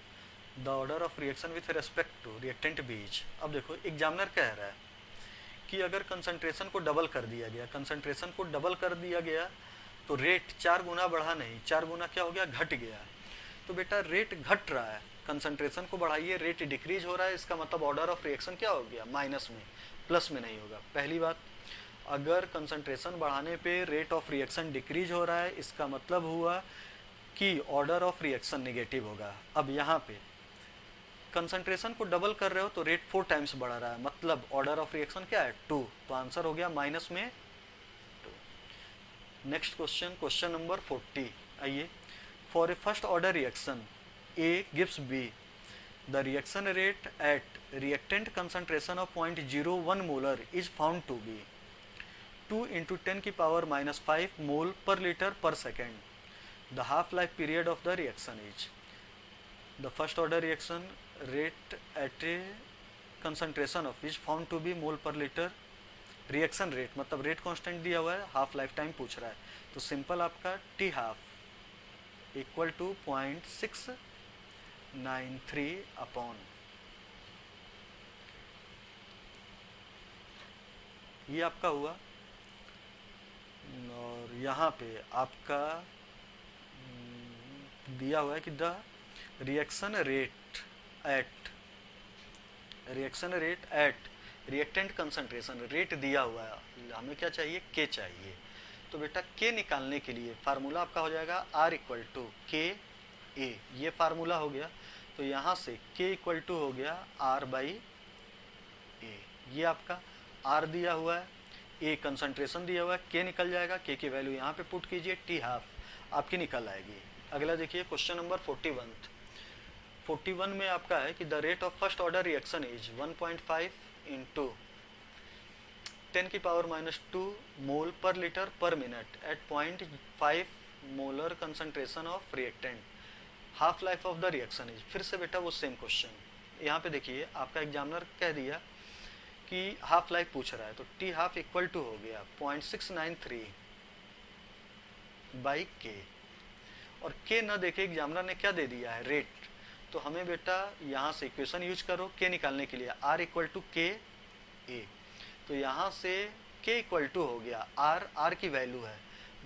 The order of reaction with respect to reactant B is. अब देखो examiner कह रहा है कि अगर concentration को double कर दिया गया, कंसंट्रेशन को डबल कर दिया गया तो रेट 4 गुना बढ़ा नहीं, 4 गुना क्या हो गया? घट गया. तो बेटा रेट घट रहा है, कंसंट्रेशन को बढ़ाइए, रेट डिक्रीज हो रहा है, इसका मतलब ऑर्डर ऑफ रिएक्शन क्या हो गया? माइनस में, प्लस में नहीं होगा. पहली बात, अगर कंसंट्रेशन बढ़ाने पे रेट ऑफ रिएक्शन डिक्रीज हो रहा है इसका मतलब हुआ कि ऑर्डर ऑफ रिएक्शन नेगेटिव होगा. अब यहाँ पे कंसंट्रेशन को डबल कर रहे हो तो रेट 4 टाइम्स बढ़ा रहा है, मतलब ऑर्डर ऑफ रिएक्शन क्या है? 2. तो आंसर हो गया माइनस में 2. Next question, question number 40. आइए, for a first order reaction A gives B, the reaction rate at reactant concentration of 0.01 molar is found to be 2 into 10 की power minus 5 mole per liter per second. The half life period of the reaction is. The first order reaction rate at a concentration of is found to be mole per liter. Reaction rate मतलब rate constant दिया हुआ है, half life time पूछ रहा है, तो simple आपका T half equal to 0.693 upon, ये आपका हुआ. और यहाँ पे आपका दिया हुआ है कि the reaction rate at reactant concentration, rate दिया हुआ है, हमें क्या चाहिए? के चाहिए. तो बेटा के निकालने के लिए फार्मूला आपका हो जाएगा R इक्वल टू के ए, ये फार्मूला हो गया. तो यहाँ से के इक्वल टू हो गया R बाई ए, ये आपका R दिया हुआ है, ए कंसंट्रेशन दिया हुआ है, के निकल जाएगा, के की वैल्यू यहाँ पे पुट कीजिए, टी हाफ आपकी निकल आएगी. अगला देखिए क्वेश्चन नंबर 41 में आपका है कि the rate of first order reaction is 1.5 into 10 की power minus 2 mole per litre per minute at 0.5 molar concentration of reactant. Half life of the reaction is. फिर से बेटा वो सेम क्वेश्चन, यहाँ पे देखिए आपका एग्जामिनर कह दिया कि हाफ लाइफ पूछ रहा है, तो टी हाफ इक्वल टू हो गया 0.693 बाई के, और के न देखे एग्जामिनर ने क्या दे दिया है? रेट. तो हमें बेटा यहाँ से इक्वेशन यूज करो के निकालने के लिए, R इक्वल टू के ए. तो यहाँ से k इक्वल टू हो गया r की वैल्यू है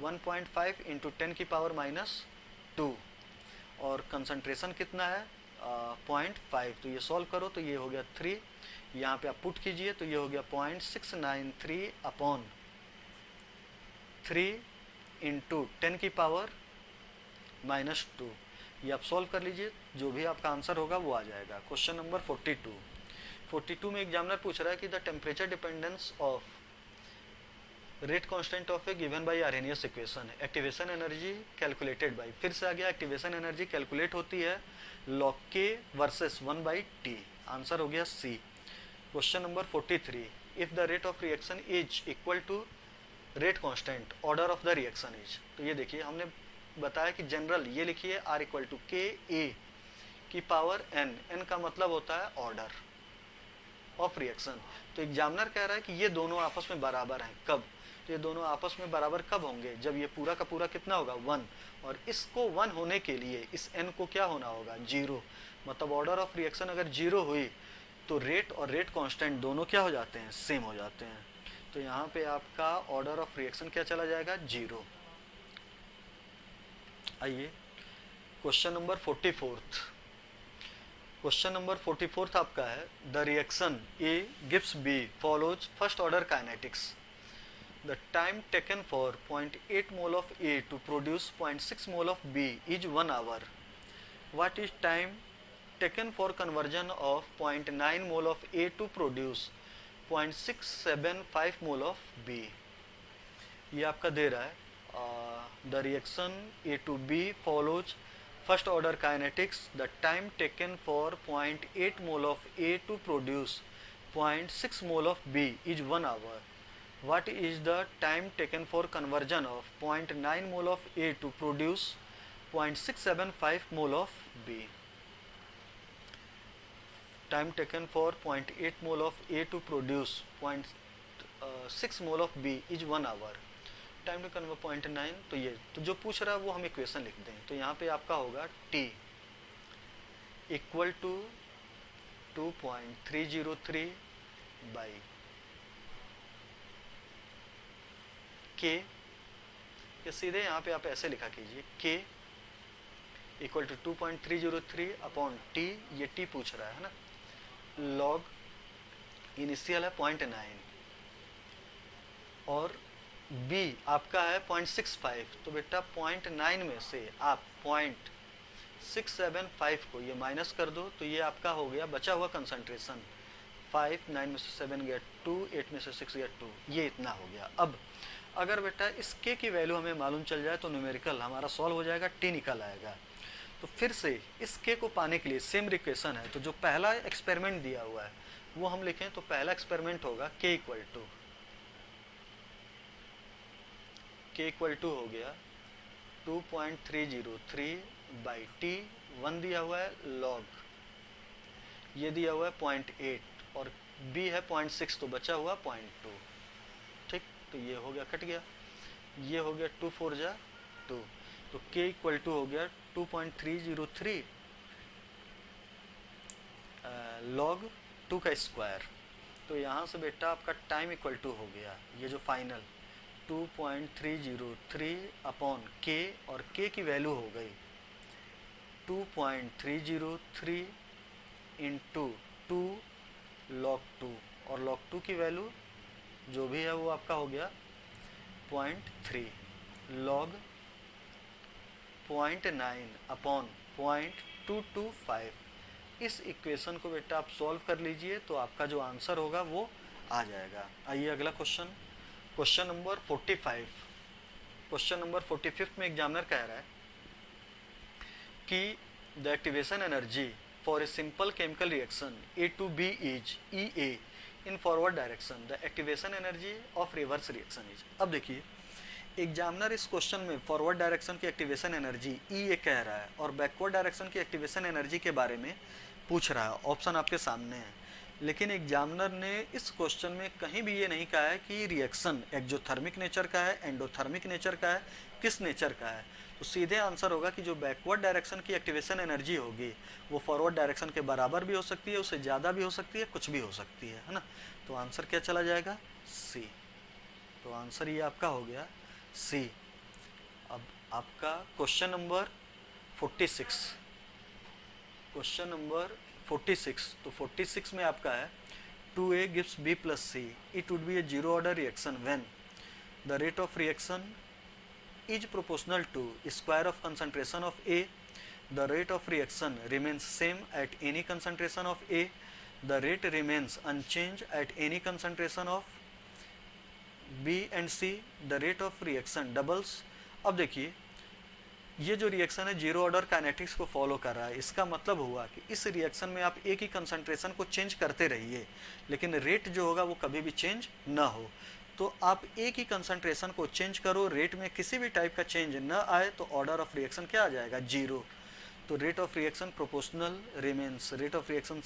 1.5 इंटू 10 की पावर -2 और कंसंट्रेशन कितना है 0.5। तो ये सॉल्व करो तो ये हो गया 3, यहाँ पे आप पुट कीजिए तो ये हो गया 0.693 अपॉन 3 इंटू 10 की पावर -2। ये आप सॉल्व कर लीजिए, जो भी आपका आंसर होगा वो आ जाएगा। क्वेश्चन नंबर 42 में एग्जामिनर पूछ रहा है कि the temperature dependence of rate constant of A given by Arrhenius equation, activation energy calculated by, फिर से आ गया एक्टिवेशन एनर्जी कैलकुलेट होती है log k versus 1/t। Answer हो गया C. Question number 43, if the rate of reaction is equal to rate constant, order of the reaction is. तो ये देखिए हमने बताया कि जनरल ये लिखिए r इक्वल टू के ए की पावर n, n का मतलब होता है ऑर्डर ऑफ रिएक्शन। तो एग्जामिनर कह रहा है कि ये दोनों आपस में बराबर हैं। कब? तो ये दोनों आपस में बराबर कब होंगे? जब ये पूरा का पूरा कितना होगा 1, और इसको 1 होने के लिए इस n को क्या होना होगा 0। मतलब ऑर्डर ऑफ रिएक्शन अगर 0 हुई तो रेट और रेट कांस्टेंट दोनों क्या हो जाते हैं, सेम हो जाते हैं। तो यहाँ पे आपका ऑर्डर ऑफ रिएक्शन क्या चला जाएगा 0। आइए क्वेश्चन नंबर 44। क्वेश्चन नंबर 44 आपका है the reaction A gives B follows first order kinetics. The time taken for 0.8 mole of A to produce 0.6 mole of B is 1 hour. What is time taken for conversion of 0.9 mole of A to produce 0.675 mole of B? ये आपका दे रहा है the reaction A to B follows first order kinetics. The time taken for 0.8 mole of A to produce 0.6 mole of B is 1 hour. What is the time taken for conversion of 0.9 mole of A to produce 0.675 mole of B? Time taken for 0.8 mole of A to produce 0.6 mole of B is 1 hour. Time to convert 0.9, तो ये तो जो पूछ रहा है वो हम equation लिख दें। तो यहाँ पे आपका होगा T equal to 2.303 by K, या सीधे यहाँ पे आप ऐसे लिखा कीजिए K equal to 2.303 upon T, ये T पूछ रहा है ना, लॉग इनिशियल है 0.9 और B आपका है 0.65। तो बेटा 0.9 में से आप 0.675 को ये माइनस कर दो तो ये आपका हो गया बचा हुआ कंसंट्रेशन 5, 9 में से 7 गया 2, 8 में से 6 गया 2, ये इतना हो गया। अब अगर बेटा इस k की वैल्यू हमें मालूम चल जाए तो न्यूमेरिकल हमारा सॉल्व हो जाएगा, t निकल आएगा। तो फिर से इस k को पाने के लिए सेम इक्वेशन है, तो जो पहला एक्सपेरिमेंट दिया हुआ है वो हम लिखें। तो पहला एक्सपेरिमेंट होगा k इक्वल टू हो गया 2.303 बाई टी, 1 दिया हुआ है लॉग, ये दिया हुआ है 0.8 और b है 0.6, तो बचा हुआ 0.2। ठीक, तो ये हो गया कट गया, ये हो गया 2 4 जा 2, तो k इक्वल टू हो गया 2.303 लॉग 2 का स्क्वायर। तो यहाँ से बेटा आपका टाइम इक्वल टू हो गया ये जो फाइनल 2.303 अपॉन k, और k की वैल्यू हो गई 2.303 इंटू 2 log 2, और log 2 की वैल्यू जो भी है वो आपका हो गया 0.3 log 0.9 अपॉन 0.225। इस इक्वेशन को बेटा आप सॉल्व कर लीजिए तो आपका जो आंसर होगा वो आ जाएगा। आइए अगला question, question number 45। Question number 45 में एग्जामिनर कह रहा है कि the activation energy for a simple chemical reaction A to B is EA in forward direction, the activation energy of reverse reaction is. अब देखिए एग्जामिनर इस क्वेश्चन में forward direction की एक्टिवेशन एनर्जी EA कह रहा है और बैकवर्ड डायरेक्शन की एक्टिवेशन एनर्जी के बारे में पूछ रहा है। ऑप्शन आपके सामने है, लेकिन एग्जामिनर ने इस क्वेश्चन में कहीं भी ये नहीं कहा है कि रिएक्शन एक्जोथर्मिक नेचर का है, एंडोथर्मिक नेचर का है, किस नेचर का है। तो सीधे आंसर होगा कि जो बैकवर्ड डायरेक्शन की एक्टिवेशन एनर्जी होगी वो फॉरवर्ड डायरेक्शन के बराबर भी हो सकती है, उससे ज़्यादा भी हो सकती है, कुछ भी हो सकती है ना। तो आंसर क्या चला जाएगा, सी। तो आंसर ये आपका हो गया सी। अब आपका क्वेश्चन नंबर 46, क्वेश्चन नंबर 46, तो 46 में आपका है 2A gives B plus C, it would be a zero order reaction when the rate of reaction is proportional to square of concentration of A, the rate of reaction remains same at any concentration of A, the rate remains unchanged at any concentration of B and C, the rate of reaction doubles। अब देखिए ये जो reaction है zero order kinetics को follow कर रहा है, इसका मतलब हुआ कि इस रिएक्शन में आप एक ही कंसंट्रेशन को चेंज करते रहिए, लेकिन रेट जो होगा वो कभी भी चेंज ना हो। तो आप एक ही कंसंट्रेशन को चेंज करो, रेट में किसी भी टाइप का चेंज ना आए, तो ऑर्डर ऑफ रिएक्शन क्या आ जाएगा, जीरो। तो rate of reaction proportional remains, rate of reaction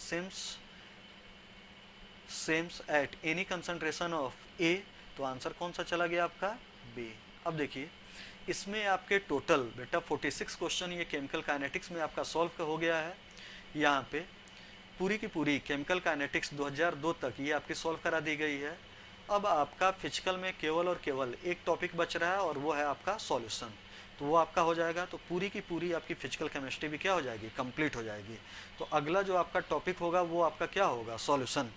same at any concentration of A. तो आंसर कौन सा चला गया आपका, बी। अब देखिए इसमें आपके टोटल बेटा 46 क्वेश्चन ये केमिकल काइनेटिक्स में आपका सॉल्व हो गया है। यहाँ पे पूरी की पूरी केमिकल काइनेटिक्स 2002 तक ये आपकी सॉल्व करा दी गई है। अब आपका फिजिकल में केवल और केवल एक टॉपिक बच रहा है और वो है आपका सॉल्यूशन, तो वो आपका हो जाएगा। तो पूरी की पूरी आपकी फिजिकल केमिस्ट्री भी क्या हो जाएगी, कंप्लीट हो जाएगी। तो अगला जो आपका टॉपिक होगा वो आपका क्या होगा, सॉल्यूशन।